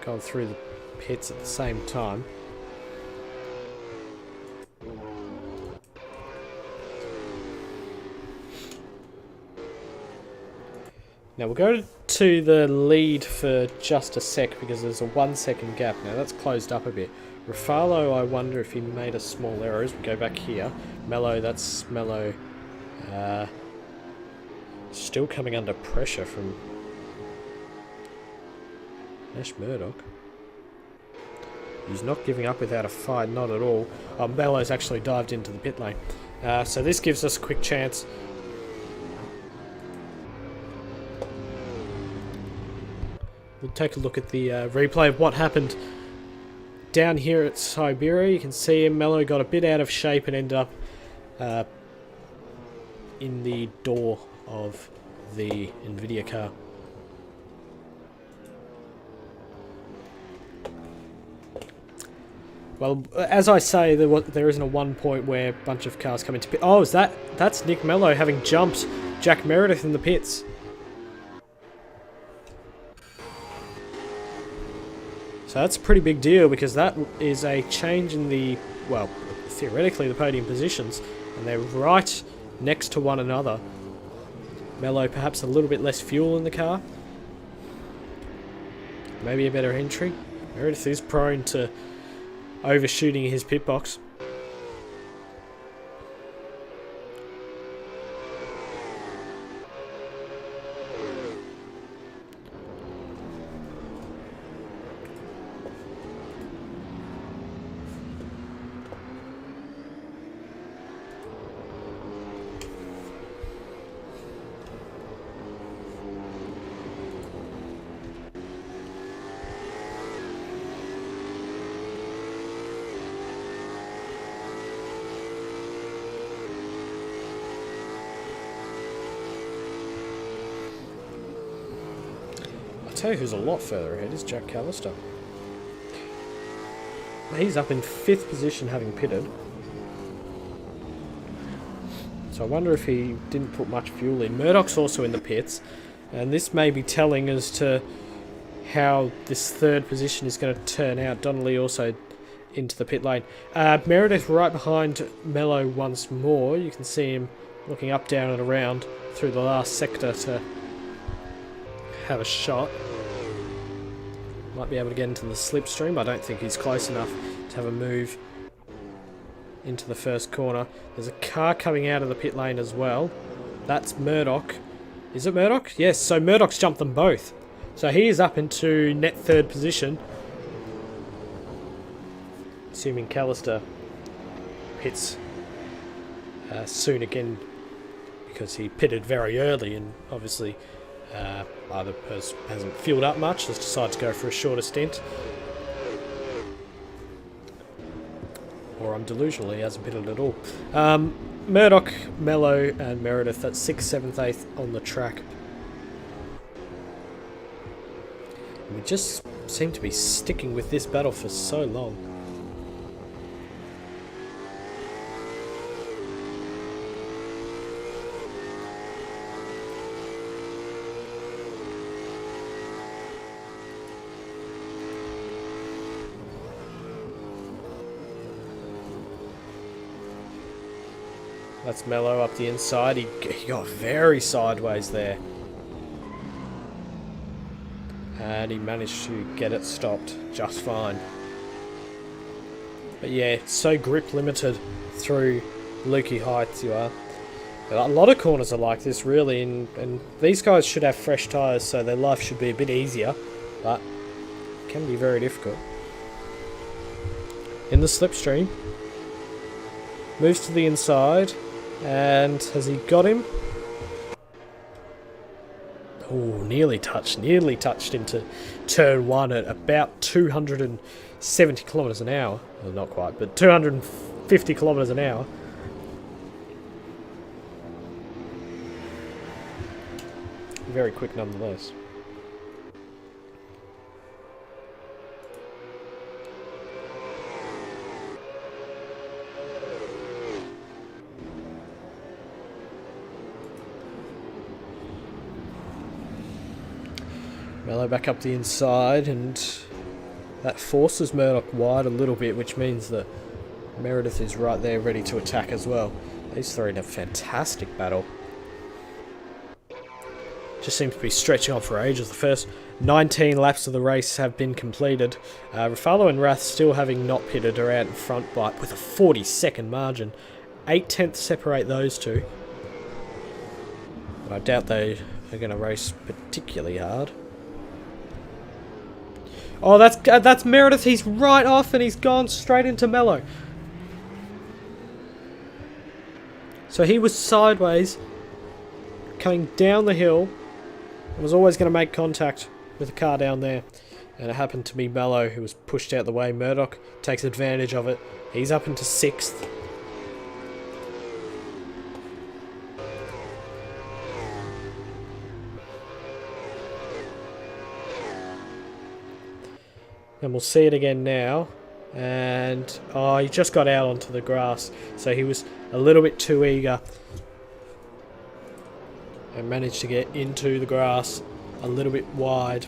gone through the pits at the same time. Now we'll go to the lead for just a sec, because there's a 1 second gap. Now that's closed up a bit. Rafalo, I wonder if he made a small error as we go back here. Mello, that's Mello. Still coming under pressure from Nash Murdock. He's not giving up without a fight, not at all. Mello's actually dived into the pit lane. So this gives us a quick chance. We'll take a look at the replay of what happened down here at Siberia. You can see him. Mello got a bit out of shape and ended up in the door of the Nvidia car. Well, as I say, there isn't a one point where a bunch of cars come into pit. Oh, that's Nick Mello having jumped Jack Meredith in the pits. So that's a pretty big deal because that is a change in the, well, theoretically the podium positions, and they're right next to one another. Mello perhaps a little bit less fuel in the car. Maybe a better entry. Meredith is prone to overshooting his pit box. I'll tell you who's a lot further ahead is Jack Callister. He's up in 5th position having pitted. So I wonder if he didn't put much fuel in. Murdock's also in the pits, and this may be telling as to how this 3rd position is going to turn out. Donnelly also into the pit lane. Meredith right behind Mello once more. You can see him looking up, down and around through the last sector to have a shot. Might be able to get into the slipstream. I don't think he's close enough to have a move into the first corner. There's a car coming out of the pit lane as well. That's Murdock. Is it Murdock? Yes, so Murdock's jumped them both. So he is up into net 3rd position. Assuming Callister pits soon again, because he pitted very early and obviously either hasn't fueled up much, has decided to go for a shorter stint. Or I'm delusional, he hasn't pitted at all. Murdock, Mello and Meredith, that's 6th, 7th, 8th on the track. And we just seem to be sticking with this battle for so long. That's Mello up the inside. He got very sideways there. And he managed to get it stopped just fine. But yeah, it's so grip limited through Lukey heights you are. A lot of corners are like this really, and these guys should have fresh tyres, so their life should be a bit easier, but it can be very difficult. In the slipstream. Moves to the inside. And has he got him? Oh, nearly touched into turn 1 at about 270 kilometres an hour. Well, not quite, but 250 kilometres an hour. Very quick nonetheless. Mello back up the inside, and that forces Murdock wide a little bit, which means that Meredith is right there ready to attack as well. These three in a fantastic battle. Just seems to be stretching on for ages. The first 19 laps of the race have been completed. Rafalo and Rath still having not pitted are out in front with a 40-second margin. 8 tenths separate those two. But I doubt they are going to race particularly hard. Oh, that's Meredith. He's right off and he's gone straight into Mello. So he was sideways, coming down the hill, and was always going to make contact with the car down there. And it happened to be Mello who was pushed out the way. Murdock takes advantage of it. He's up into 6th. And we'll see it again now. And, oh, he just got out onto the grass. So he was a little bit too eager and managed to get into the grass a little bit wide.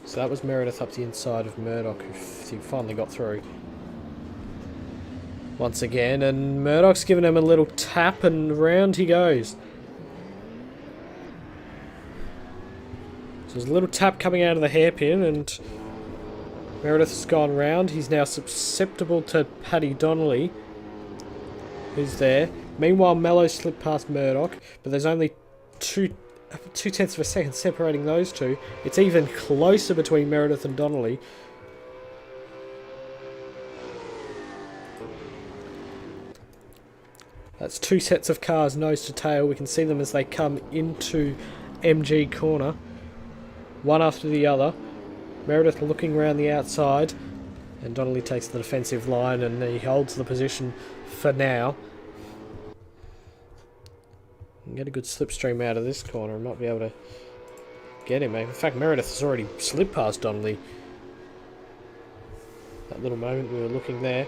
So that was Meredith up the inside of Murdock, who he finally got through once again, and Murdock's given him a little tap and round he goes. So there's a little tap coming out of the hairpin and Meredith's gone round. He's now susceptible to Paddy Donnelly, who's there. Meanwhile, Mello slipped past Murdock, but there's only two-tenths of a second separating those two. It's even closer between Meredith and Donnelly. That's two sets of cars nose to tail. We can see them as they come into MG corner, one after the other. Meredith looking around the outside, and Donnelly takes the defensive line and he holds the position for now. Can get a good slipstream out of this corner and might be able to get him. In fact, Meredith has already slipped past Donnelly. That little moment we were looking there.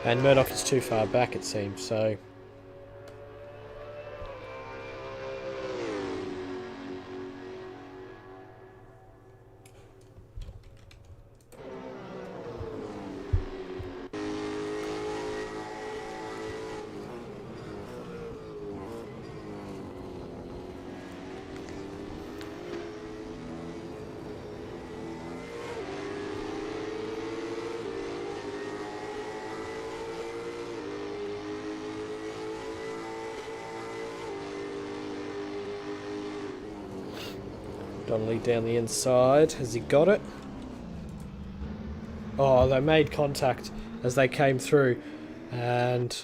And Murdock is too far back, it seems, so... Donnelly down the inside. Has he got it? Oh, they made contact as they came through. And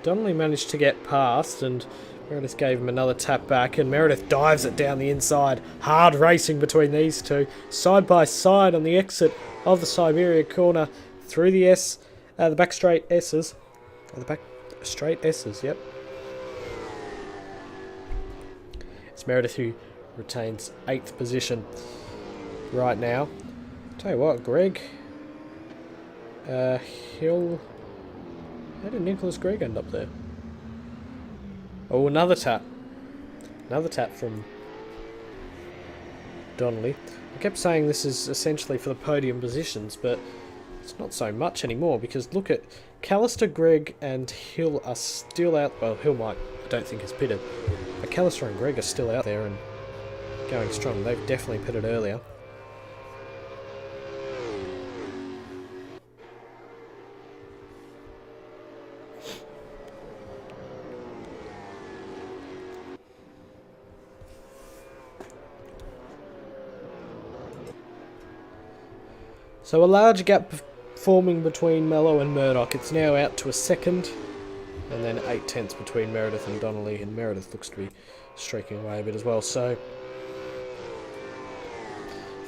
Donnelly managed to get past and Meredith gave him another tap back and Meredith dives it down the inside. Hard racing between these two. Side by side on the exit of the Siberia corner through the the back straight S's. The back straight S's, yep. It's Meredith who retains 8th position right now. Tell you what, Greg Hill. How did Nicholas Gregg end up there? Oh, another tap. Another tap from Donnelly. I kept saying this is essentially for the podium positions, but it's not so much anymore because look at Callister, Gregg and Hill are still out. Well, Hill I don't think is pitted, but Callister and Gregg are still out there and going strong. They've definitely pitted earlier. So a large gap forming between Mello and Murdock. It's now out to a second, and then 8/10 between Meredith and Donnelly, and Meredith looks to be streaking away a bit as well. So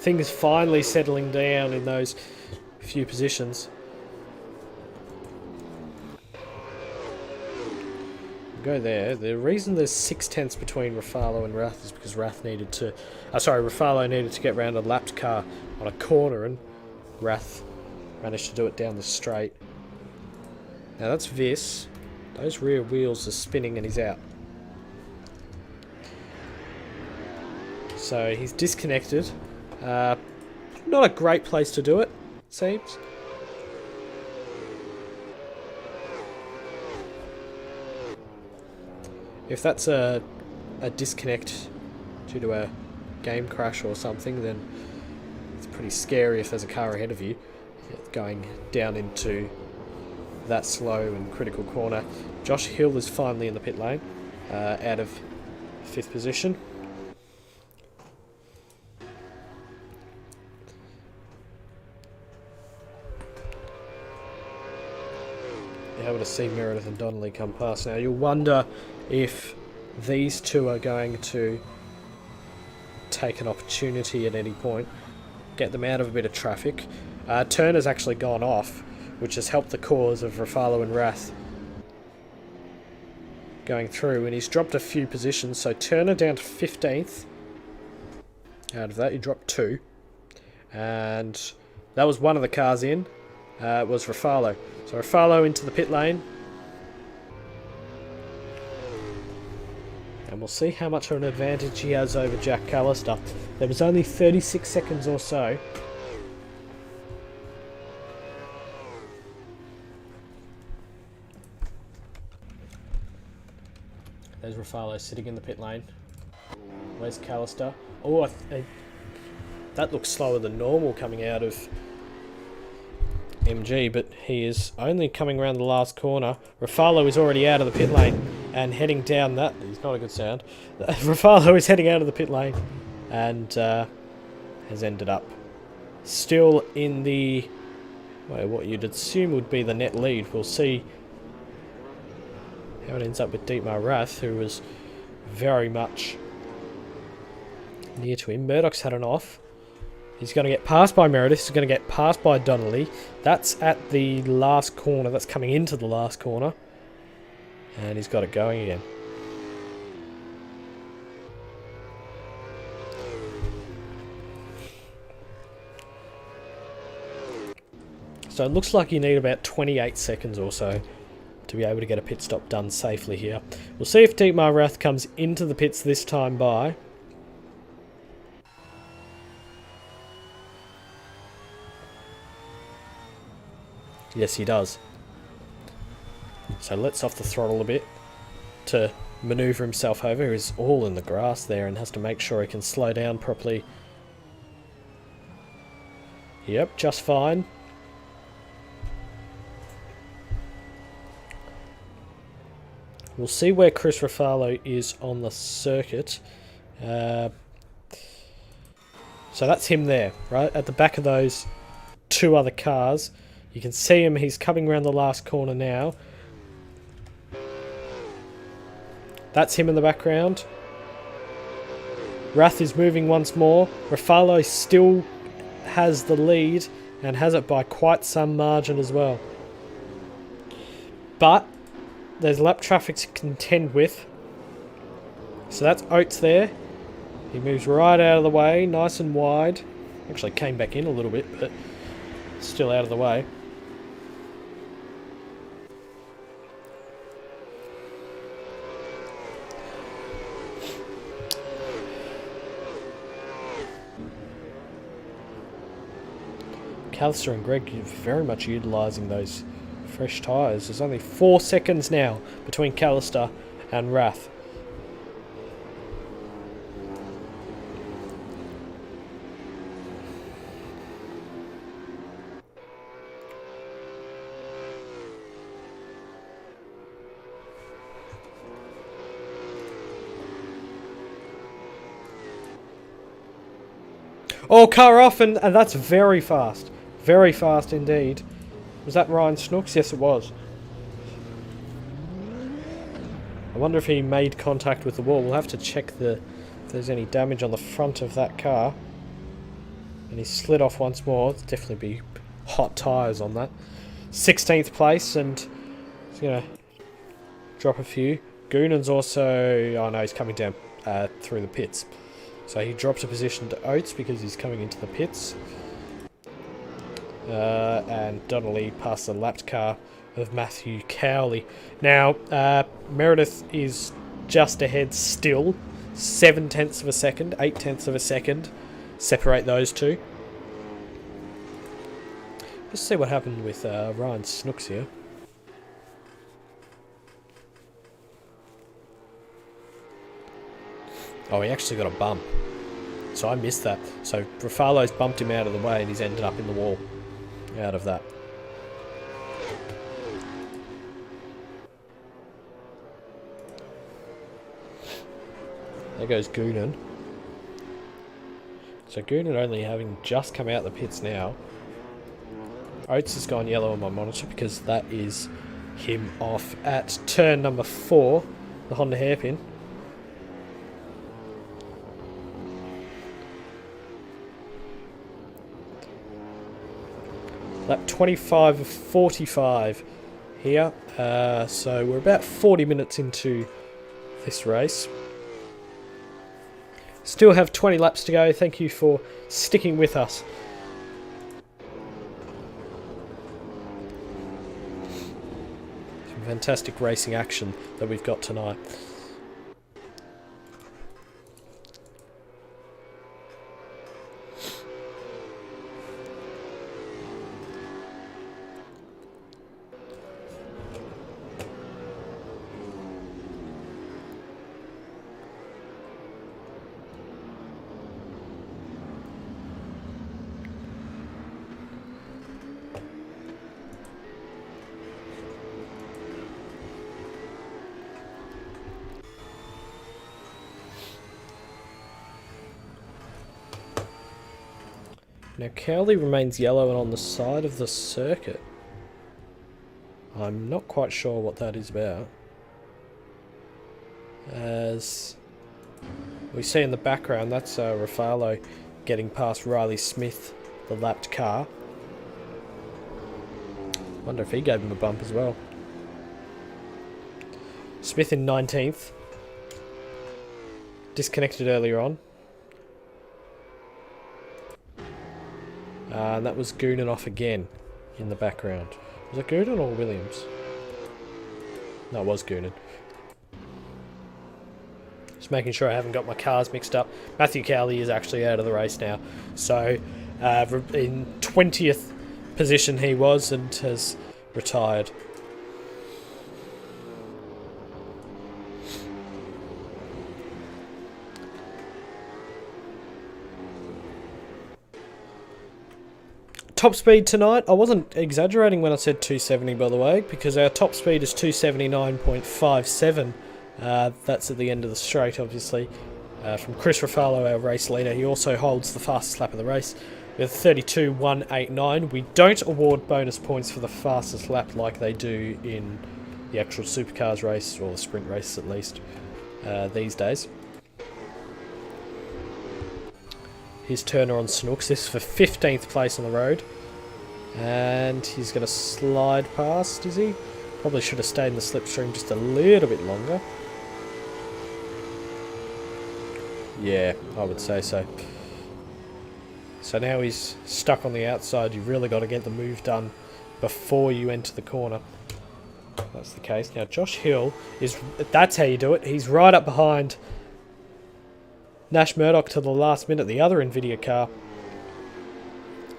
things finally settling down in those few positions. Go there. The reason there's 6/10 between Ruffalo and Rath is because Rath needed to... Ruffalo needed to get round a lapped car on a corner, and Rath managed to do it down the straight. Now that's Viss. Those rear wheels are spinning and he's out. So he's disconnected. Not a great place to do it, seems. If that's a disconnect due to a game crash or something, then it's pretty scary if there's a car ahead of you going down into that slow and critical corner. Josh Hill is finally in the pit lane, out of 5th position. You're able to see Meredith and Donnelly come past now. You'll wonder if these two are going to take an opportunity at any point, get them out of a bit of traffic. Turner's actually gone off, which has helped the cause of Ruffalo and Rath. going through, and he's dropped a few positions. So Turner down to 15th. Out of that, he dropped 2. And that was one of the cars in. It was Rafalo. So Rafalo into the pit lane. And we'll see how much of an advantage he has over Jack Callister. There was only 36 seconds or so. There's Rafalo sitting in the pit lane. Where's Callister? Oh, that looks slower than normal coming out of MG, but he is only coming around the last corner. Rafalo is already out of the pit lane and heading down that. It's not a good sound. Rafalo is heading out of the pit lane and has ended up still in the, well, what you'd assume would be the net lead. We'll see how it ends up with Dietmar Rath, who was very much near to him. Murdock's had an off. He's going to get passed by Meredith. He's going to get passed by Donnelly. That's at the last corner. That's coming into the last corner. And he's got it going again. So it looks like you need about 28 seconds or so to be able to get a pit stop done safely here. We'll see if Dietmar Rath comes into the pits this time by. Yes, he does. So lets off the throttle a bit to manoeuvre himself over. He's all in the grass there and has to make sure he can slow down properly. Yep, just fine. We'll see where Chris Rafalo is on the circuit. So that's him there, right? At the back of those 2 other cars. You can see him, he's coming around the last corner now. That's him in the background. Rath is moving once more. Rafalo still has the lead and has it by quite some margin as well. But there's lap traffic to contend with. So that's Oates there. He moves right out of the way, nice and wide. Actually came back in a little bit, but still out of the way. Callister and Greg very much utilising those fresh tyres. There's only 4 seconds now between Callister and Rath. Oh, car off, and that's very fast. Very fast indeed. Was that Ryan Snooks? Yes, it was. I wonder if he made contact with the wall. We'll have to check if there's any damage on the front of that car. And he slid off once more. There'll definitely be hot tyres on that. 16th place, and he's going to drop a few. Goonan's also... Oh no, he's coming down through the pits. So he drops a position to Oates because he's coming into the pits. And Donnelly past the lapped car of Matthew Cowley. Now, Meredith is just ahead still. 7/10 of a second, 8/10 of a second. Separate those two. Let's see what happened with Ryan Snooks here. Oh, he actually got a bump. So I missed that. So Rafalo's bumped him out of the way and he's ended up in the wall out of that. There goes Goonan. So Goonan only having just come out the pits now. Oates has gone yellow on my monitor because that is him off at turn number 4, the Honda hairpin. Lap 25 of 45. here. So we're about 40 minutes into this race. Still have 20 laps to go. Thank you for sticking with us. Some fantastic racing action that we've got tonight. Now Cowley remains yellow and on the side of the circuit. I'm not quite sure what that is about. As we see in the background, that's Rafalo getting past Riley Smith, the lapped car. Wonder if he gave him a bump as well. Smith in 19th. Disconnected earlier on. And that was Goonan off again in the background. Was it Goonan or Williams? No, it was Goonan. Just making sure I haven't got my cars mixed up. Matthew Cowley is actually out of the race now. So in 20th position he was and has retired. Top speed tonight, I wasn't exaggerating when I said 270 by the way, because our top speed is 279.57. That's at the end of the straight obviously. From Chris Rafalo, our race leader. He also holds the fastest lap of the race with 32.189. We don't award bonus points for the fastest lap like they do in the actual Supercars race, or the sprint races at least, these days. Here's Turner on Snooks. This is for 15th place on the road. And he's going to slide past, is he? Probably should have stayed in the slipstream just a little bit longer. Yeah, I would say so. So now he's stuck on the outside. You've really got to get the move done before you enter the corner. That's the case. Now Josh Hill is... That's how you do it. He's right up behind Nash Murdock to the last minute, the other Nvidia car.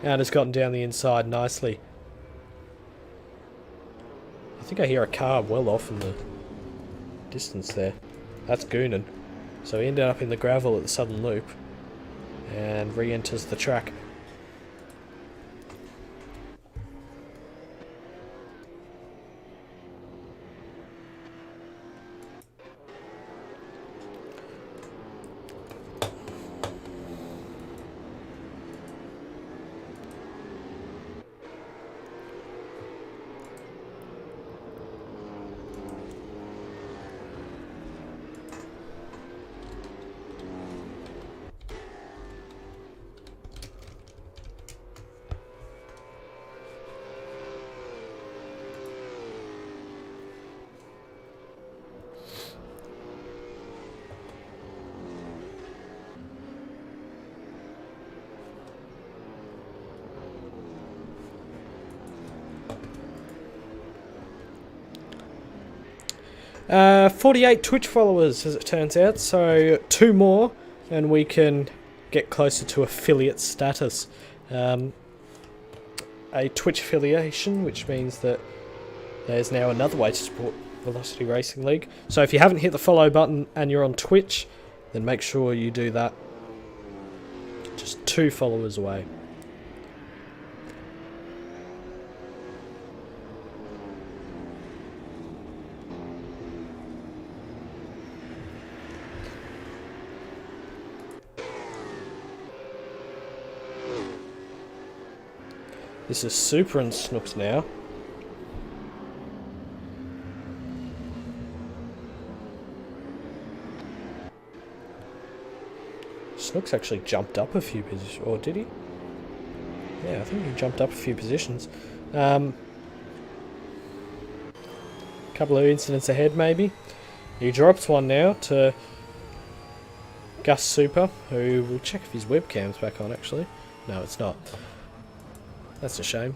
And has gotten down the inside nicely. I think I hear a car well off in the distance there. That's Goonan. So he ended up in the gravel at the southern loop and re-enters the track. Uh, 48 Twitch followers as it turns out, so 2 more and we can get closer to affiliate status. A Twitch affiliation, which means that there's now another way to support Velocity Racing League. So if you haven't hit the follow button and you're on Twitch, then make sure you do that. Just 2 followers away. This is Super and Snooks now. Snooks actually jumped up a few positions, or did he? Yeah, I think he jumped up a few positions. Couple of incidents ahead, maybe. He drops one now to Gus Super, who will check if his webcam's back on, actually. No, it's not. That's a shame.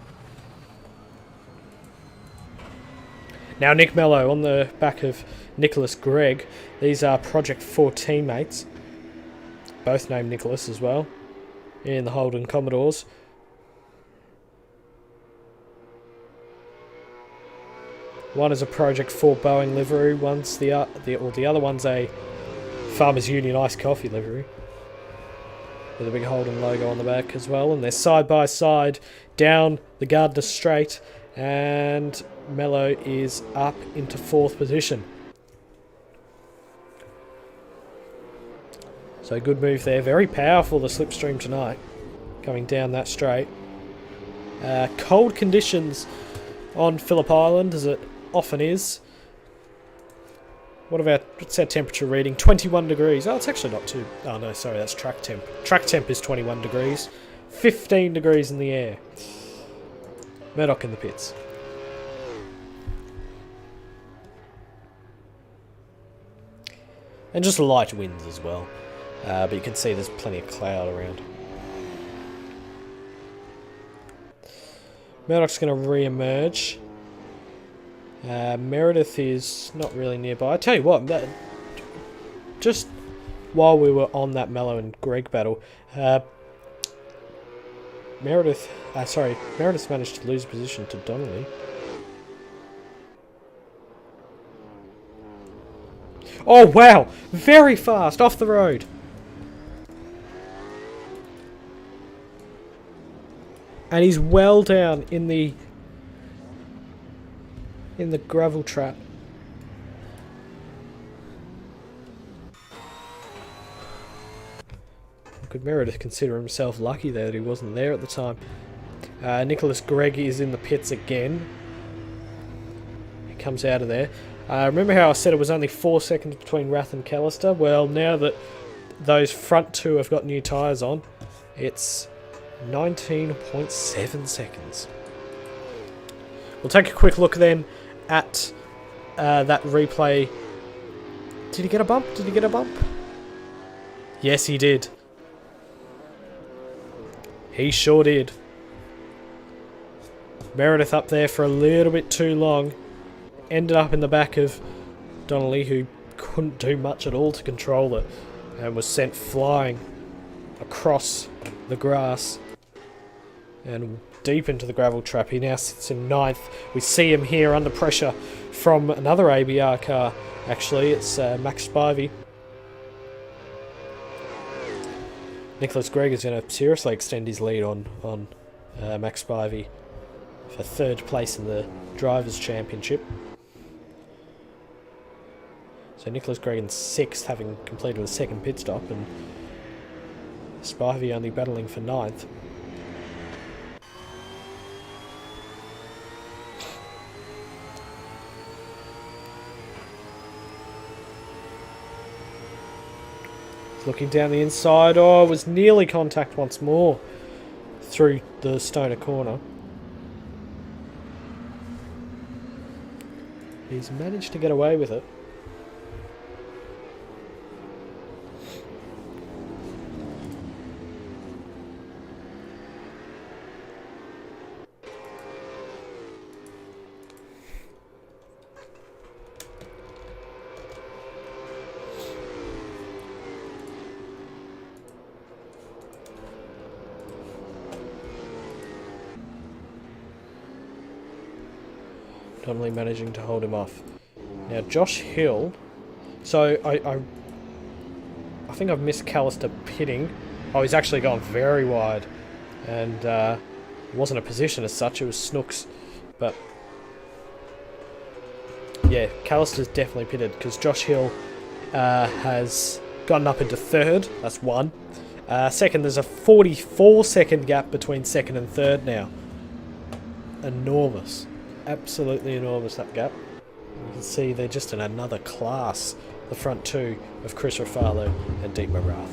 Now Nick Mello on the back of Nicholas Gregg. These are Project 4 teammates. Both named Nicholas as well. In the Holden Commodores. One is a Project 4 Boeing livery. The other one's a Farmers Union Iced Coffee livery. With a big Holden logo on the back as well. And they're side by side down the Gardner Straight. And Mello is up into 4th position. So good move there. Very powerful, the slipstream tonight. Coming down that straight. Cold conditions on Phillip Island, as it often is. What's our temperature reading? 21 degrees. Oh, it's actually not too... Oh, no, sorry, that's track temp. Track temp is 21 degrees. 15 degrees in the air. Murdock in the pits. And just light winds as well. But you can see there's plenty of cloud around. Murdock's going to re-emerge. Meredith is not really nearby. I tell you what, just while we were on that Mello and Greg battle, Meredith managed to lose position to Donnelly. Oh wow! Very fast, off the road. And he's well down in the gravel trap. Could Meredith consider himself lucky there that he wasn't there at the time. Nicholas Gregg is in the pits again. He comes out of there. Remember how I said it was only 4 seconds between Rath and Callister? Well, now that those front two have got new tyres on, it's 19.7 seconds. We'll take a quick look then at that replay. Did he get a bump? Did he get a bump? Yes, he did. He sure did. Meredith up there for a little bit too long. Ended up in the back of Donnelly, who couldn't do much at all to control it, and was sent flying across the grass and deep into the gravel trap. He now sits in 9th. We see him here under pressure from another ABR car. Actually, it's Max Spivey. Nicholas Gregg is going to seriously extend his lead on Max Spivey for 3rd place in the Drivers' Championship. So Nicholas Gregg in 6th, having completed a 2nd pit stop, and Spivey only battling for 9th. Looking down the inside. Oh, it was nearly contact once more through the Stoner corner. He's managed to get away with it. Donnelly managing to hold him off. Now Josh Hill. So I think I've missed Callister pitting. Oh, he's actually gone very wide, and it wasn't a position as such. It was Snooks, but yeah, Callister's definitely pitted because Josh Hill has gotten up into 3rd. That's 1. 2nd, there's a 44-second gap between 2nd and 3rd now. Enormous. Absolutely enormous, that gap. You can see they're just in another class, the front two of Chris Rafalo and Deep Marath.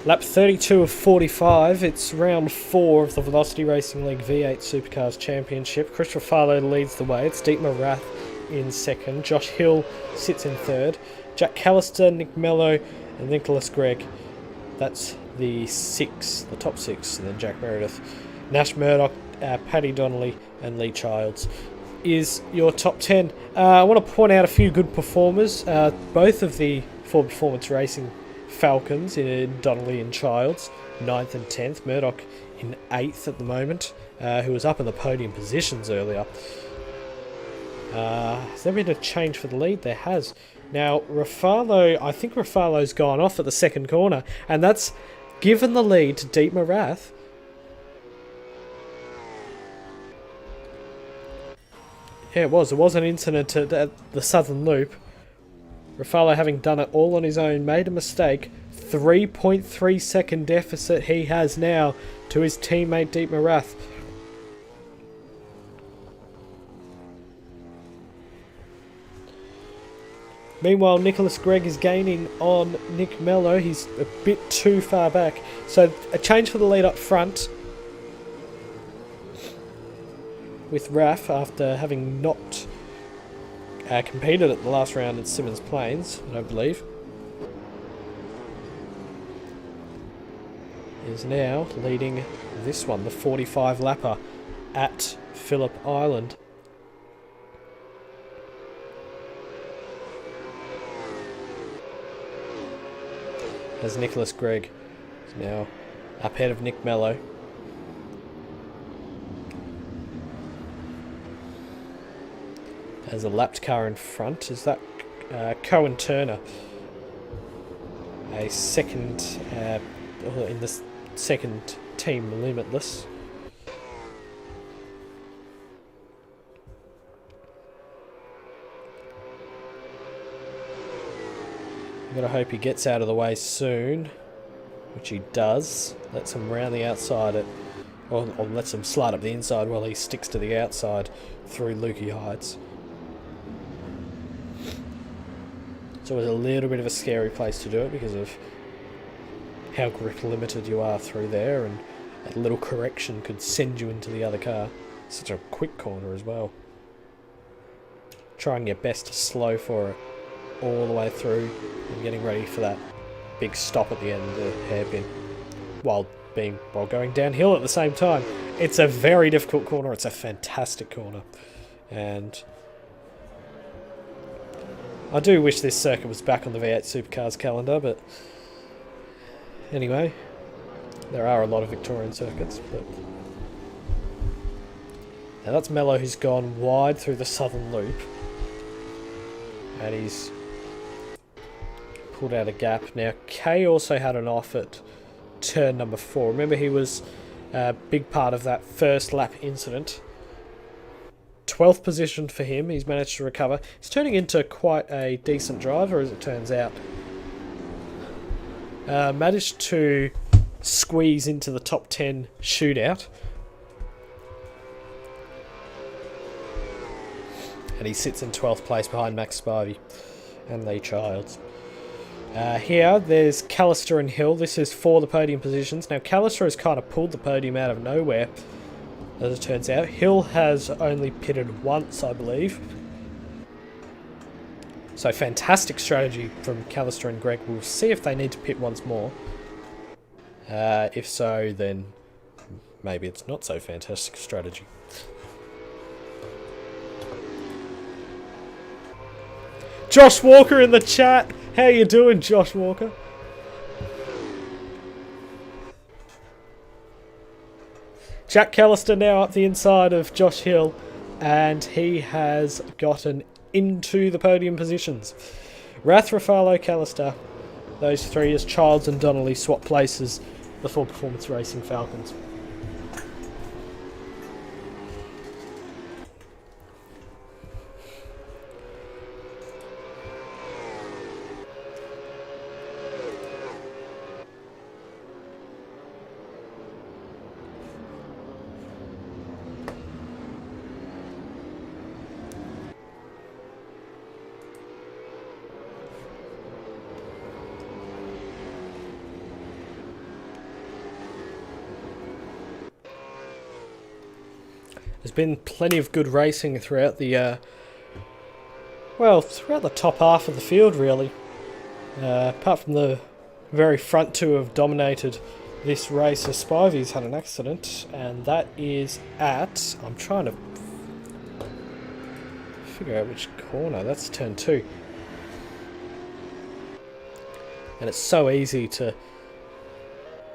Lap 32 of 45. It's round 4 of the Velocity Racing League V8 Supercars Championship. Chris Ruffalo leads the way. It's Dietmar Rath in second. Josh Hill sits in third. Jack Callister, Nick Mello, and Nicholas Gregg. That's the top six. And then Jack Meredith, Nash, Murdock, Paddy Donnelly, and Lee Childs is your top 10. I want to point out a few good performers. Both of the Ford Performance Racing Falcons in Donnelly and Childs, 9th and 10th. Murdock in 8th at the moment, who was up in the podium positions earlier. Has there been a change for the lead? There has. Now, I think Ruffalo's gone off at the second corner, and that's given the lead to Dietmar Rath. Yeah, it was. There was an incident at the Southern Loop. Ruffalo, having done it all on his own, made a mistake. 3.3 second deficit he has now to his teammate Dietmar Rath. Meanwhile, Nicholas Gregg is gaining on Nick Mello. He's a bit too far back. So a change for the lead up front with Rath after having not competed at the last round at Simmons Plains, I don't believe. Is now leading this one, the 45 lapper at Phillip Island. As Nicholas Gregg is now up ahead of Nick Mello. There's a lapped car in front. Is that Cohen Turner? A second in the second team Limitless. I've got to hope he gets out of the way soon, which he does. Lets him round the outside, or lets him slide up the inside while he sticks to the outside through Lukey Heights. It's always a little bit of a scary place to do it because of how grip limited you are through there, and a little correction could send you into the other car. Such a quick corner as well. Trying your best to slow for it all the way through and getting ready for that big stop at the end of the hairpin while going downhill at the same time. It's a very difficult corner. It's a fantastic corner, and I do wish this circuit was back on the V8 Supercars calendar, but anyway, there are a lot of Victorian circuits. But now that's Mello, who's gone wide through the Southern Loop, and he's pulled out a gap. Now Kay also had an off at turn number 4. Remember, he was a big part of that first lap incident. 12th position for him. He's managed to recover. He's turning into quite a decent driver, as it turns out. Managed to squeeze into the top 10 shootout. And he sits in 12th place behind Max Spivey and Lee Childs. Here, there's Callister and Hill. This is for the podium positions. Now, Callister has kind of pulled the podium out of nowhere, as it turns out. Hill has only pitted once, I believe. So, fantastic strategy from Callister and Gregg. We'll see if they need to pit once more. If so, then maybe it's not so fantastic strategy. Josh Walker in the chat. How you doing, Josh Walker? Jack Callister now up the inside of Josh Hill, and he has gotten into the podium positions. Rath, Ruffalo, Callister, those three as Childs and Donnelly swap places before Performance Racing Falcons. There's been plenty of good racing throughout the, throughout the top half of the field, really. Apart from the very front two have dominated this race. Spivey's had an accident, and that is at... I'm trying to figure out which corner. That's turn 2. And it's so easy to...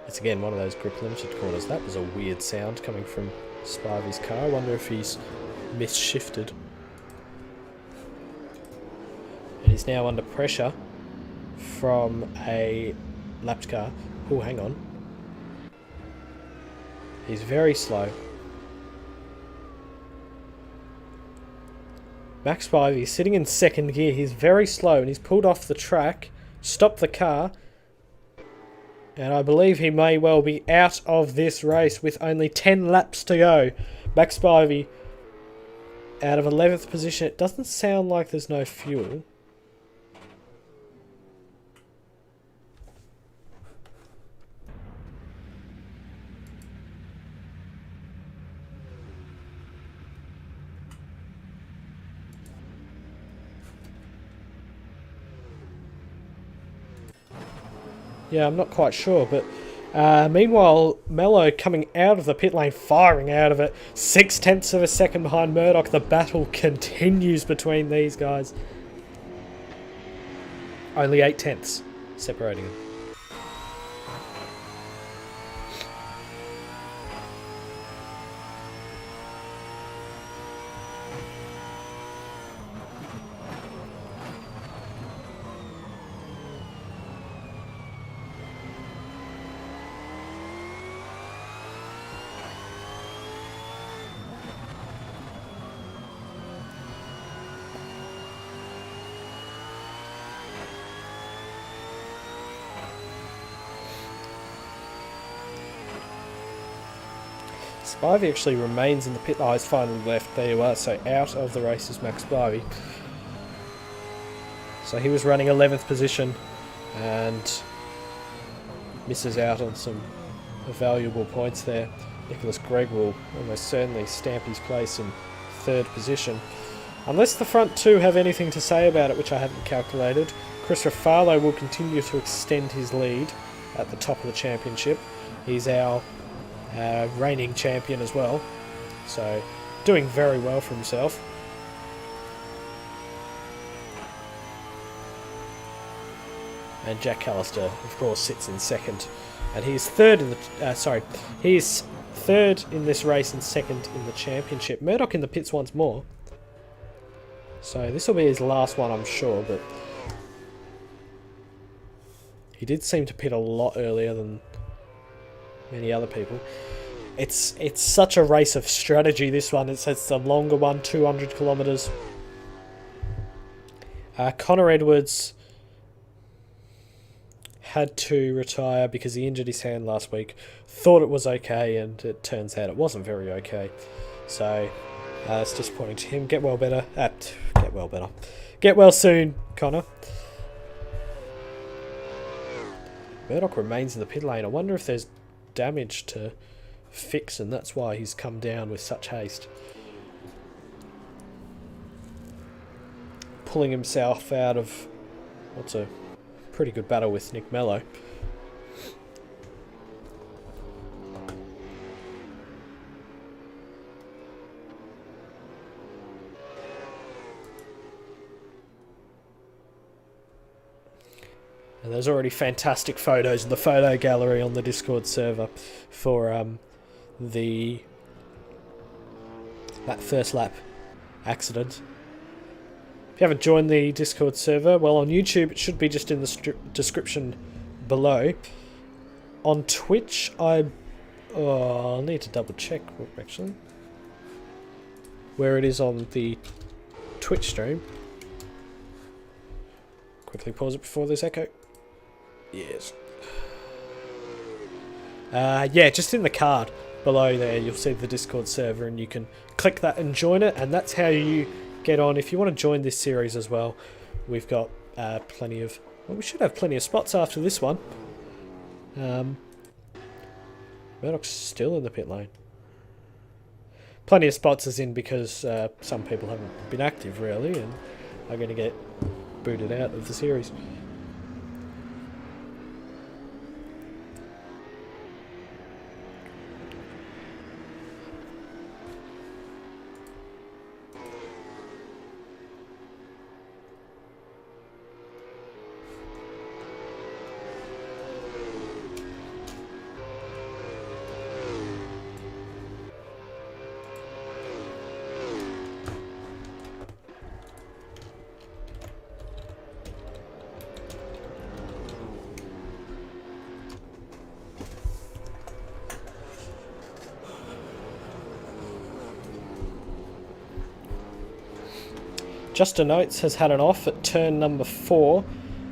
It's again one of those grip limited corners. That was a weird sound coming from Spivey's car. I wonder if he's misshifted. And he's now under pressure from a lapped car. Oh, hang on. He's very slow. Max Spivey sitting in second gear. He's very slow and he's pulled off the track, stopped the car, and I believe he may well be out of this race with only 10 laps to go. Max Spivey out of 11th position. It doesn't sound like there's no fuel. Yeah, I'm not quite sure, but meanwhile, Mello coming out of the pit lane, firing out of it. 0.6 of a second behind Murdock. The battle continues between these guys. Only 0.8 separating them. Spivey actually remains in the pit. Oh, he's finally left. There you are. So out of the race is Max Spivey. So he was running 11th position and misses out on some valuable points there. Nicholas Gregg will almost certainly stamp his place in 3rd position. Unless the front two have anything to say about it, which I haven't calculated. Chris Rafalo will continue to extend his lead at the top of the championship. He's our reigning champion as well, so doing very well for himself. And Jack Callister, of course, sits in 2nd, and he's 3rd in the he's 3rd in this race and 2nd in the championship. Murdock in the pits once more, so this will be his last one, I'm sure, but he did seem to pit a lot earlier than many other people. It's such a race of strategy, this one. It's the longer one, 200 kilometres. Connor Edwards had to retire because he injured his hand last week. Thought it was okay, and it turns out it wasn't very okay. So it's disappointing to him. Get well better. Get well better. Get well soon, Connor. Murdock remains in the pit lane. I wonder if there's damage to fix, and that's why he's come down with such haste. Pulling himself out of what's a pretty good battle with Nick Mello. And there's already fantastic photos in the photo gallery on the Discord server for that first lap accident. If you haven't joined the Discord server, well, on YouTube it should be just in the description below. On Twitch, I'll need to double check actually where it is on the Twitch stream. Quickly pause it before this echo. Yes. Yeah, just in the card below there, you'll see the Discord server, and you can click that and join it, and that's how you get on. If you want to join this series as well, we've got plenty of... Well, we should have plenty of spots after this one. Murdock's still in the pit lane. plenty of spots is in because some people haven't been active really and are going to get booted out of the series. Justin Oates has had an off at turn number 4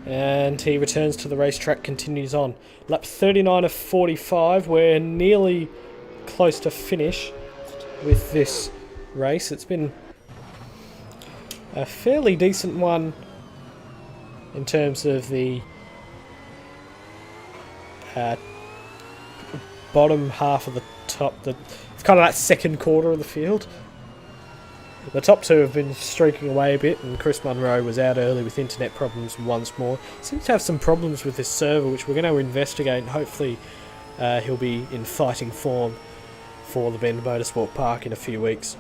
and he returns to the racetrack, continues on. Lap 39 of 45, we're nearly close to finish with this race. It's been a fairly decent one in terms of the bottom half of the top. It's kind of that second quarter of the field. The top two have been streaking away a bit, and Chris Munro was out early with internet problems once more. Seems to have some problems with his server, which we're going to investigate, and hopefully he'll be in fighting form for the Bend Motorsport Park in a few weeks.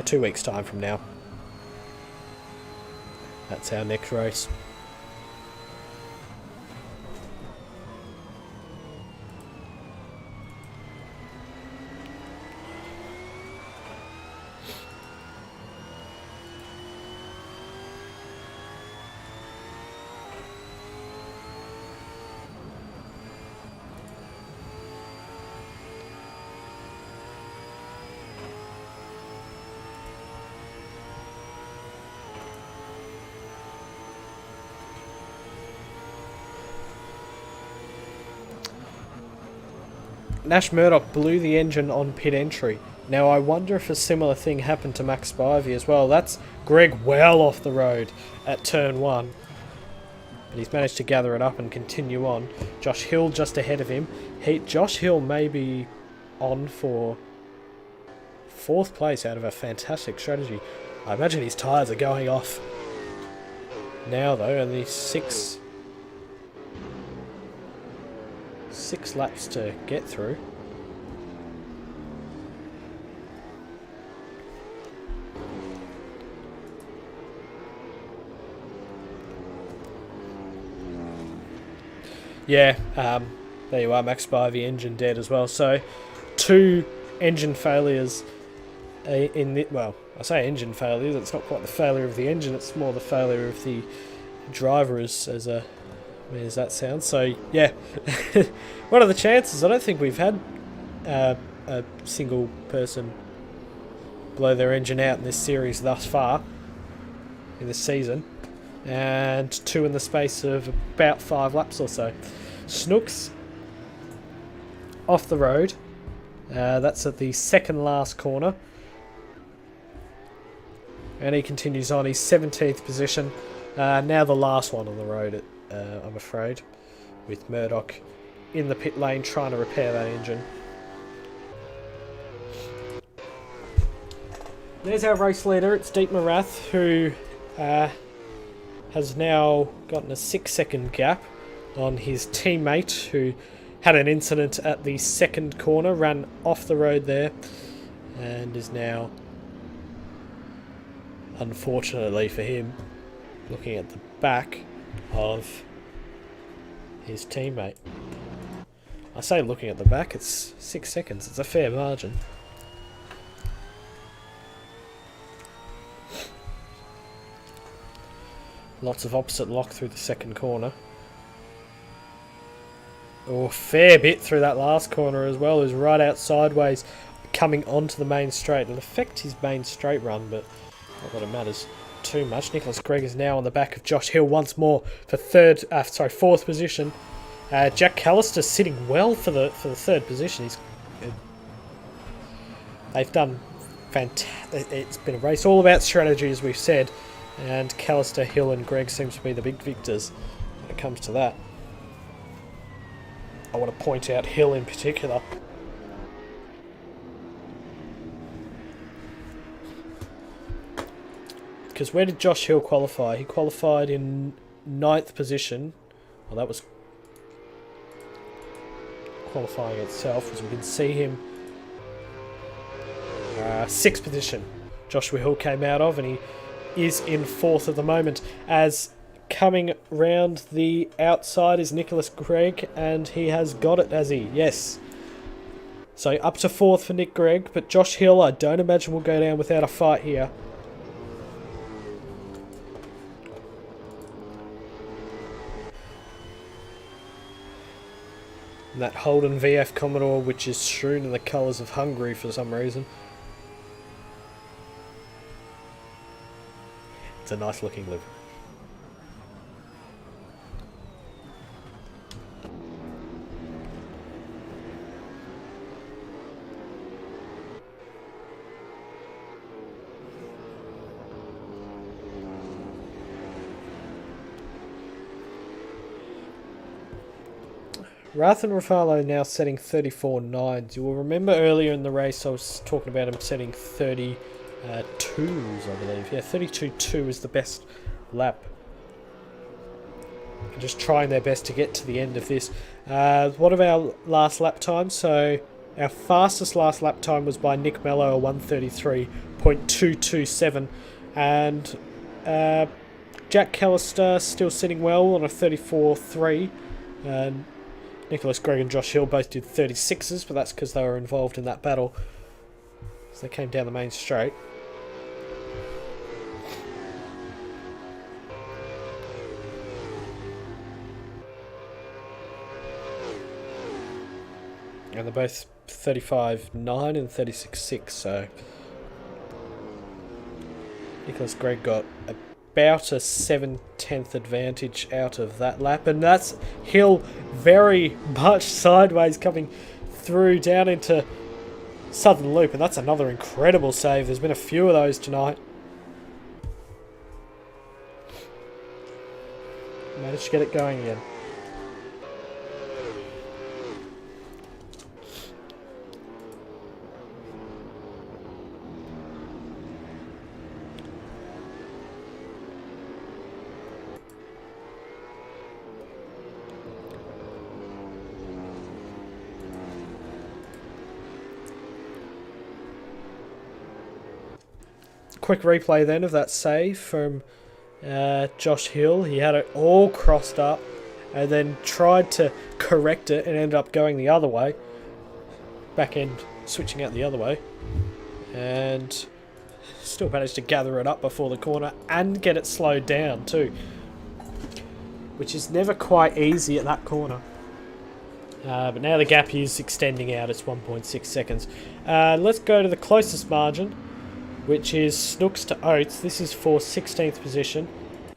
2 weeks' time from now. That's our next race. Nash Murdock blew the engine on pit entry. Now I wonder if a similar thing happened to Max Spivey as well. That's Greg well off the road at turn 1. But he's managed to gather it up and continue on. Josh Hill just ahead of him. Josh Hill may be on for 4th place out of a fantastic strategy. I imagine his tyres are going off now though, only 6 laps to get through. Yeah, there you are, Max Spivey engine dead as well. So 2 engine failures in the, well, I say engine failures, it's not quite the failure of the engine, it's more the failure of the driver as that sounds. So yeah, what are the chances? I don't think we've had a single person blow their engine out in this series thus far in this season, and 2 in the space of about 5 laps or so. Snooks off the road. That's at the second last corner, and he continues on. He's 17th position. Now the last one on the road, I'm afraid, with Murdock in the pit lane trying to repair that engine. There's our race leader. It's Deep Marath, who has now gotten a 6-second gap on his teammate, who had an incident at the second corner, ran off the road there, and is now, unfortunately for him, looking at the back of his teammate. I say looking at the back, it's 6 seconds, it's a fair margin. Lots of opposite lock through the second corner. Oh, a fair bit through that last corner as well. Is right out sideways, coming onto the main straight. It'll affect his main straight run, but not that it matters too much. Nicholas Gregg is now on the back of Josh Hill once more for 4th position. Jack Callister sitting well for the 3rd position. They've done fantastic. It's been a race all about strategy, as we've said, and Callister, Hill, and Gregg seems to be the big victors when it comes to that. I want to point out Hill in particular. because where did Josh Hill qualify? He qualified in 9th position. Well, that was qualifying itself, as we can see him. 6th position Joshua Hill came out of, and he is in 4th at the moment. As coming round the outside is Nicholas Gregg, and he has got it, has he? Yes. So up to 4th for Nick Gregg, but Josh Hill, I don't imagine will go down without a fight here. And that Holden VF Commodore, which is strewn in the colours of Hungary for some reason. It's a nice looking livery. Rathan Rafalo now setting 34.9s. You will remember earlier in the race I was talking about him setting 32s, I believe. Yeah, 32.2 is the best lap. And just trying their best to get to the end of this. What of our last lap time? So our fastest last lap time was by Nick Mello, a 1:33.227, and Jack Callister still sitting well on a 34.3. And Nicholas Gregg and Josh Hill both did 36s, but that's because they were involved in that battle. So they came down the main straight. And they're both 35.9 and 36.6, so Nicholas Gregg got about a 7/10 advantage out of that lap, and that's Hill very much sideways coming through down into Southern Loop, and that's another incredible save. There's been a few of those tonight. Managed to get it going again. Quick replay then of that save from Josh Hill. He had it all crossed up and then tried to correct it and ended up going the other way. Back end switching out the other way. And still managed to gather it up before the corner and get it slowed down too. Which is never quite easy at that corner. But now the gap is extending out. It's 1.6 seconds. Let's go to the closest margin, which is Snooks to Oates. This is for 16th position,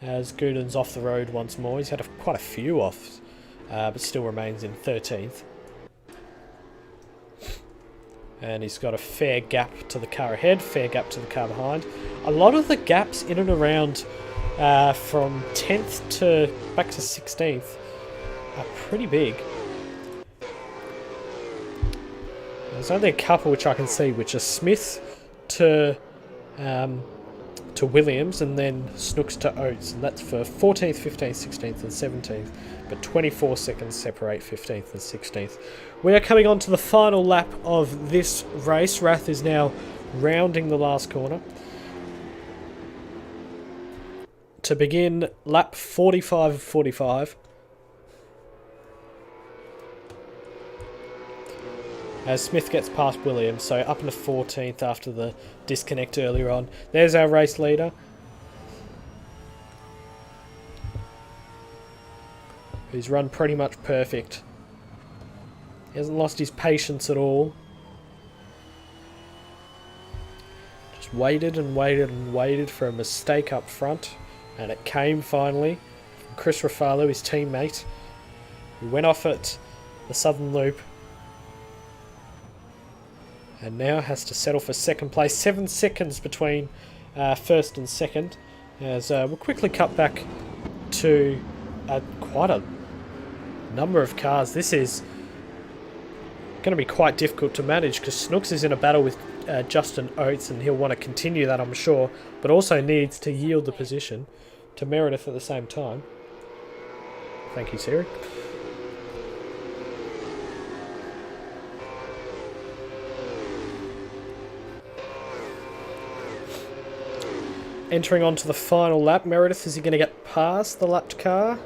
as Gooden's off the road once more. He's had quite a few offs, but still remains in 13th. And he's got a fair gap to the car ahead, fair gap to the car behind. A lot of the gaps in and around from 10th to back to 16th are pretty big. There's only a couple which I can see, which are Smith to Williams, and then Snooks to Oates, and that's for 14th, 15th, 16th and 17th, but 24 seconds separate 15th and 16th. We are coming on to the final lap of this race. Rath is now rounding the last corner to begin lap 45 of 45. As Smith gets past Williams, so up into 14th after the disconnect earlier on. There's our race leader. Who's run pretty much perfect. He hasn't lost his patience at all. Just waited and waited and waited for a mistake up front. And it came finally from Chris Rafalo, his teammate, who went off at the Southern Loop. And now has to settle for second place. 7 seconds between first and second. As we'll quickly cut back to quite a number of cars. This is going to be quite difficult to manage because Snooks is in a battle with Justin Oates, and he'll want to continue that, I'm sure, but also needs to yield the position to Meredith at the same time. Thank you, Siri. Entering onto the final lap, Meredith, is he going to get past the lapped car?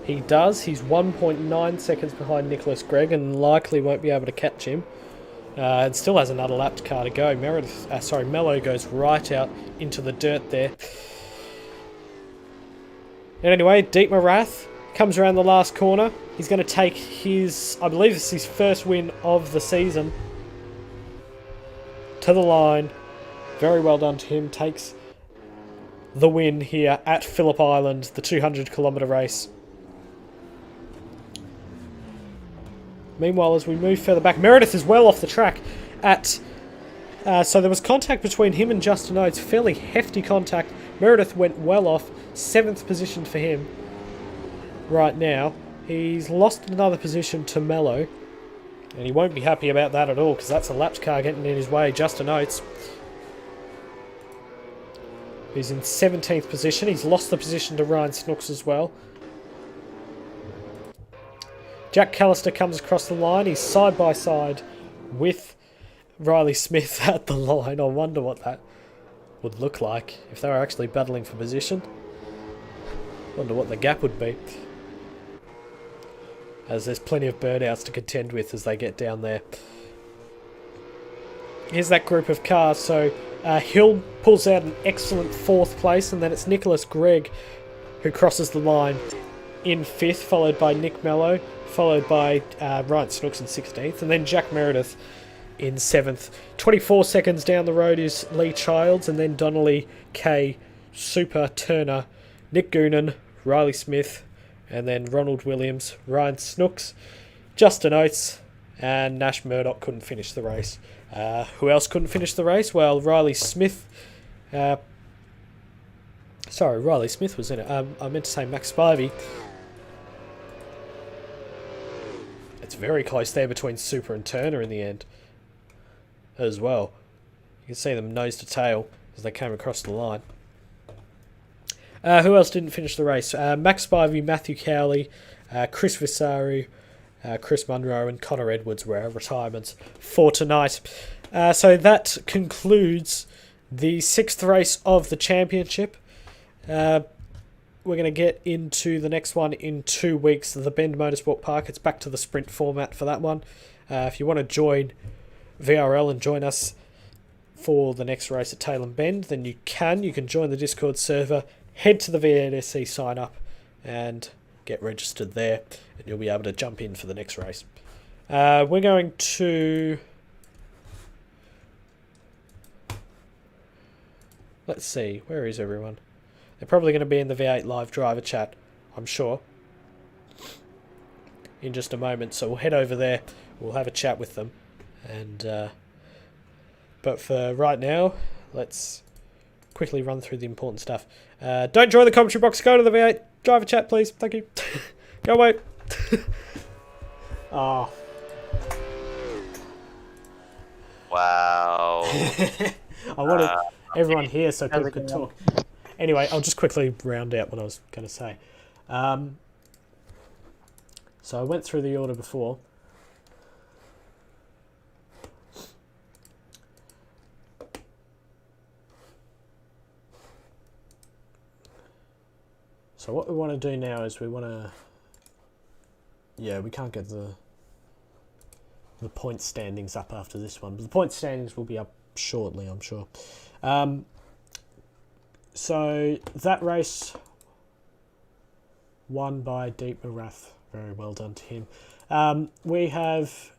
He does. He's 1.9 seconds behind Nicholas Gregg and likely won't be able to catch him. And still has another lapped car to go. Mello goes right out into the dirt there. And anyway, Dietmar Rath comes around the last corner. He's going to take his, I believe this is his first win of the season, to the line. Very well done to him. Takes the win here at Phillip Island, the 200-kilometre race. Meanwhile, as we move further back, Meredith is well off the track at... so there was contact between him and Justin Oates, fairly hefty contact. Meredith went well off, 7th position for him right now. He's lost another position to Mello, and he won't be happy about that at all, because that's a lapped car getting in his way. Justin Oates, who's in 17th position. He's lost the position to Ryan Snooks as well. Jack Callister comes across the line. He's side by side with Riley Smith at the line. I wonder what that would look like if they were actually battling for position. Wonder what the gap would be, as there's plenty of burnouts to contend with as they get down there. Here's that group of cars. So Hill pulls out an excellent 4th place, and then it's Nicholas Gregg who crosses the line in 5th, followed by Nick Mello, followed by Ryan Snooks in 16th, and then Jack Meredith in 7th. 24 seconds down the road is Lee Childs, and then Donnelly, Kay, Super, Turner, Nick Goonan, Riley Smith, and then Ronald Williams, Ryan Snooks, Justin Oates, and Nash Murdock couldn't finish the race. Who else couldn't finish the race? Well, Riley Smith... Riley Smith was in it. I meant to say Max Spivey. It's very close there between Super and Turner in the end as well. You can see them nose to tail as they came across the line. Who else didn't finish the race? Max Spivey, Matthew Cowley, Chris Visaru, Chris Munro and Connor Edwards were our retirements for tonight. So that concludes the 6th race of the championship. We're going to get into the next one in 2 weeks, the Bend Motorsport Park. It's back to the sprint format for that one. If you want to join VRL and join us for the next race at Tailem Bend, then you can. You can join the Discord server, head to the VNSC sign up and get registered there, and you'll be able to jump in for the next race. We're going to... Let's see, where is everyone? They're probably going to be in the V8 live driver chat, I'm sure, in just a moment. So we'll head over there. We'll have a chat with them. And but for right now, let's quickly run through the important stuff. Don't join the commentary box. Go to the V8 driver chat, please. Thank you. Go away. Oh. Wow. I wanted everyone here so people could talk. Anyway, I'll just quickly round out what I was going to say. So I went through the order before. So what we want to do now is we want to... Yeah, we can't get the point standings up after this one. But the point standings will be up shortly, I'm sure. So that race won by Dietmar Rath. Very well done to him. We have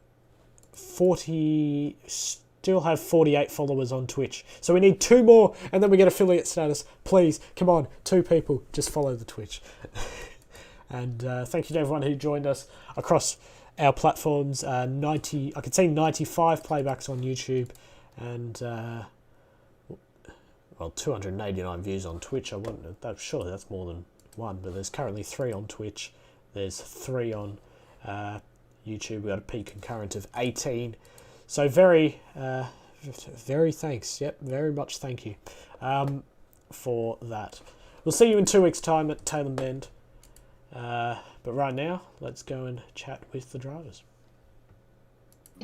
40... Still have 48 followers on Twitch. So we need 2 more and then we get affiliate status. Please, come on, 2 people, just follow the Twitch. And thank you to everyone who joined us across our platforms. I could see 95 playbacks on YouTube and 289 views on Twitch. Surely that's more than 1, but there's currently 3 on Twitch. There's 3 on YouTube. We got a peak concurrent of 18. So very thanks. Yep, very much thank you for that. We'll see you in 2 weeks' time at Tailem Bend. But right now, let's go and chat with the drivers.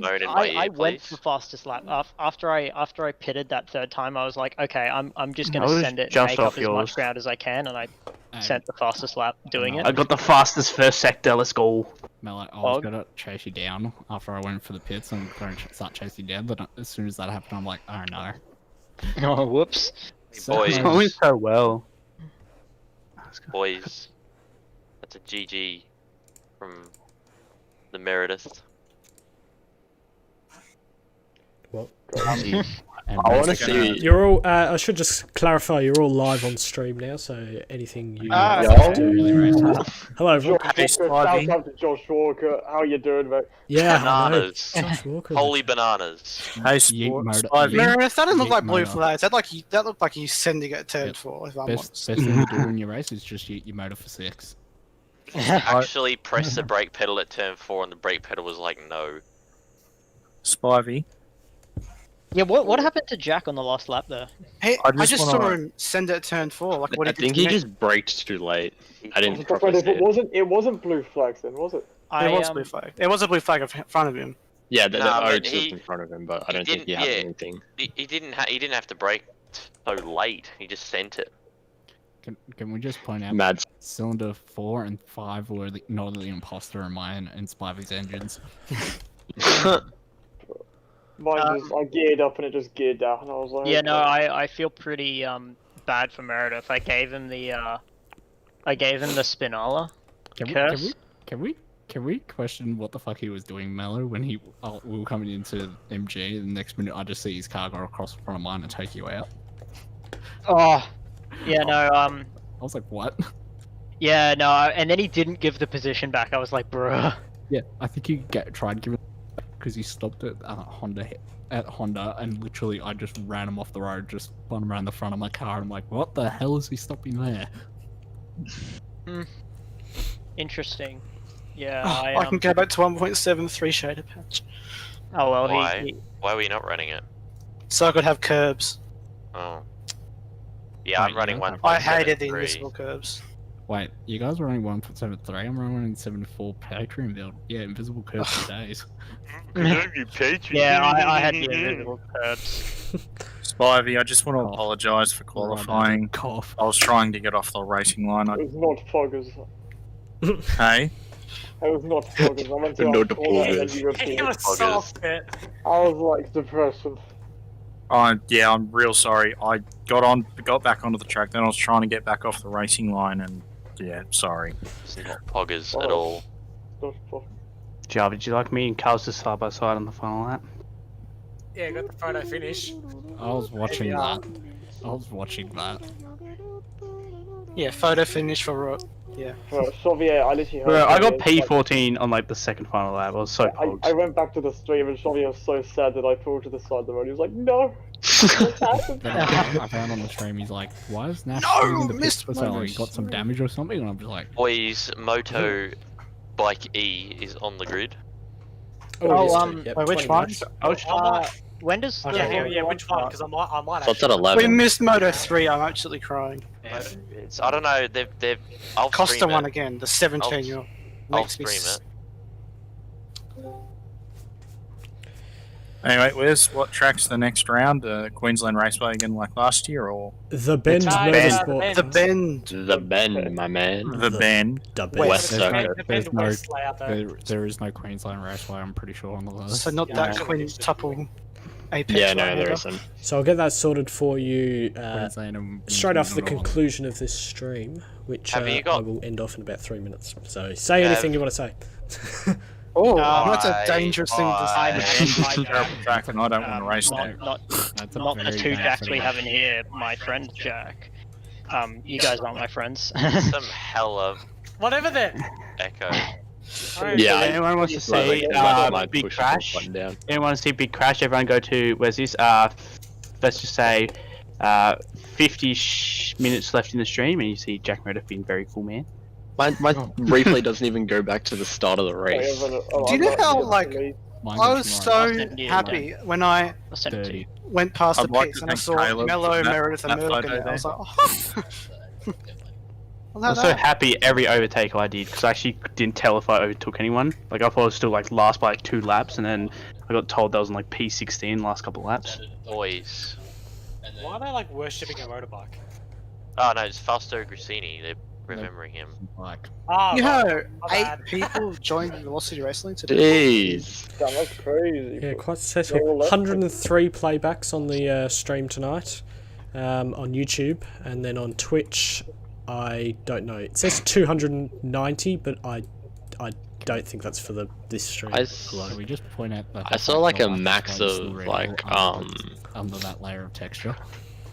I went for fastest lap after I pitted that third time. I was like, okay, I'm just gonna send it and make up as much ground as I can, and I sent the fastest lap doing it. I got the fastest first sector. Let's go. Mel, I was gonna chase you down after I went for the pits and going to start chasing you down, but as soon as that happened, I'm like, oh no. Oh, whoops. Boys, It's going so well. boys, that's a GG from the Meredith. Well, I want to see. you're all. I should just clarify. You're all live on stream now, so anything you do. Hello, everyone. Shout out to Josh Walker. How you doing, mate? Yeah, Bananas. Josh Walker. Holy bananas. Hey, Meredith, that didn't look like blue motor. flags. That looked like he's sending it turn 4. If I'm Best honest. thing to do in your race is just your motor for 6. Actually pressed the brake pedal at turn 4 and the brake pedal was like, no. Spivey. Yeah, what happened to Jack on the last lap there? Hey, I I just just wanna- saw him send it at turn 4. Like, what I did think he just braked too late. I didn't properly see it. It wasn't blue flags then, was it? It was blue flag. It was a blue flag in front of him. Yeah, the Nah, but O2 was in front of him, but I don't think he didn't- had yeah. anything. He didn't have to brake so late. He just sent it. Can we just point out Mad. cylinder 4 and 5 were not the imposter in mine and Spivey's engines? Mine just, I geared up and it just geared down, and I was like, Yeah, no, okay. I feel pretty bad for Meredith. I gave him the spinola. Can we question what the fuck he was doing, Mello, when we were coming into MG, and the next minute I just see his car go across the front of mine and take you out? Oh, yeah, no, I was like, what? yeah, no, and then he didn't give the position back. I was like, bruh. Yeah, I think he tried giving because he stopped at Honda and literally I just ran him off the road, just spun around the front of my car. And I'm like, what the hell is he stopping there? Interesting. Yeah, I can go back to 1.73 shader patch. Oh well, Why are we not running it? So I could have curbs. Oh. Yeah, I'm Wait, running you one. don't I hated the invisible curbs. Wait, you guys are running 1.73, I'm running 74 Patreon build. Yeah, invisible curves for days. Yeah, I had the invisible curbs. Spivey, I just want to apologise for qualifying. Cough. I was trying to get off the racing line. It was not foggers. Hey? It was not foggers. I went to Not our corner and then foggers. you repeated. was so fit. I was like depression. Yeah, I'm real sorry. I got back onto the track, then I was trying to get back off the racing line, and yeah, sorry. It's not poggers at all. Not foggers. Java, would you like me and Carl's just side by side on the final lap? Yeah, got the photo finish. I was watching that. Yeah, photo finish for Rook. Yeah. Bro, Xavier, I literally heard Bro, I got Xavier, P14 on like the second final lap. I was so I went back to the stream and Xavier was so sad that I pulled to the side of the road. He was like, no! What happened? Then I found on the stream, he's like, why is Nash No, doing the pits missed for so long? motors. He got some damage or something? And I'm just like, Boys, Moto Bike E is on the grid. Wait, which one? When does the which one? Because I might So it's at We 11. missed Moto 3, I'm absolutely crying. I don't know. I'll Costa stream one it. again, the 17-year-old. I'll Makes me stream it. Anyway, what track's the next round? Queensland Raceway again like last year, or The Bend Motorsport. The Bend. The Bend, my man. the Bend? The West Bend. Circuit. there is no Queensland Raceway, I'm pretty sure, on the list. So not that quintuple apex. Yeah, no, one there either. isn't. So I'll get that sorted for you Queensland and straight after the not on. conclusion of this stream, which Have you I got- will end off in about 3 minutes. So say anything you want to say. Oh, that's a dangerous thing to Bye. say. Terrible track, and I don't want to race there. not That's a not the very two bad Jacks we thing. have in here. My friend Jack. You guys aren't my friends. Some hella Whatever then. echo. Yeah. Anyone wants to see Big Crash? Button down. Anyone want to see Big Crash? Everyone go to, where's this? Let's just say 50 minutes left in the stream, and you see Jack Meredith being very cool, man. My replay doesn't even go back to the start of the race. Do you know how, like, I was so happy when I I'll send it to you. went past the I'd like pits to and I thank saw Caleb Mello, for that- Meredith, and that Murdock in photo there. I was there. like, oh. I'm so happy every overtake I did because I actually didn't tell if I overtook anyone. Like I thought I was still like last by like 2 laps, and then I got told that I was in like P16 last couple of laps. Always. Why are they like worshipping a motorbike? Oh no, it's Fausto Grissini. They're remembering him. Like, Oh, You know, my 8 bad. people joined Velocity Racing today. Jeez. Damn, that's crazy. Yeah, quite successful. Yeah, well, that's 103 playbacks on the stream tonight on YouTube, and then on Twitch, I don't know. It says 290, but I don't think that's for this stream. can we just point out that I saw like a max of like under that layer of texture.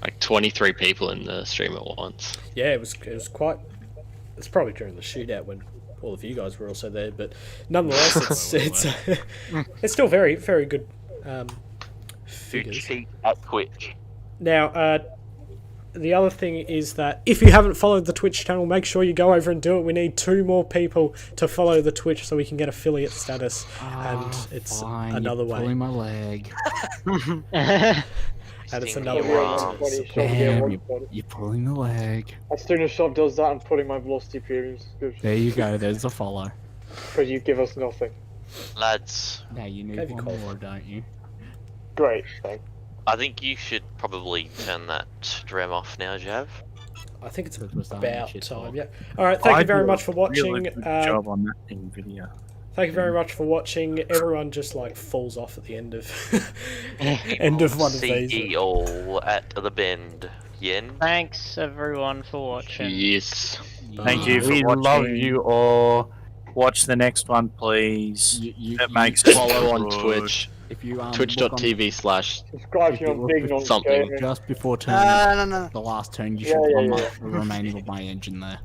like 23 people in the stream at once. Yeah, it was quite. It's probably during the shootout when all of you guys were also there, but nonetheless, it's still very very good figures. Cheat at Twitch. Now, the other thing is that if you haven't followed the Twitch channel, make sure you go over and do it. We need 2 more people to follow the Twitch so we can get affiliate status, and it's another way. Pulling my leg. And it's another way. Damn, you're pulling the leg. As soon as Shop does that, I'm putting my velocity premiums. Good. There you go. There's the follow. Because you give us nothing. Lads, Now you need Gave you one cold. more, don't you? Great, thanks. I think you should probably turn that DREM off now, Jav. I think it's Because we're starting about shit time. talk. Yeah. All right. Thank I you very did a much for watching. Really good job on that thing video. Thank you very much for watching. Everyone just like falls off at the end of end of one of See these. ye all at the bend. Yen. Thanks everyone for watching. Yes. Thank you for We watching. love you all. Watch the next one, please. It makes us Follow on good. Twitch. If you Twitch.tv/ Subscribe to your big non something. just before turning No. the last turn, you Yeah, should yeah, unlock yeah. the remaining of my engine there.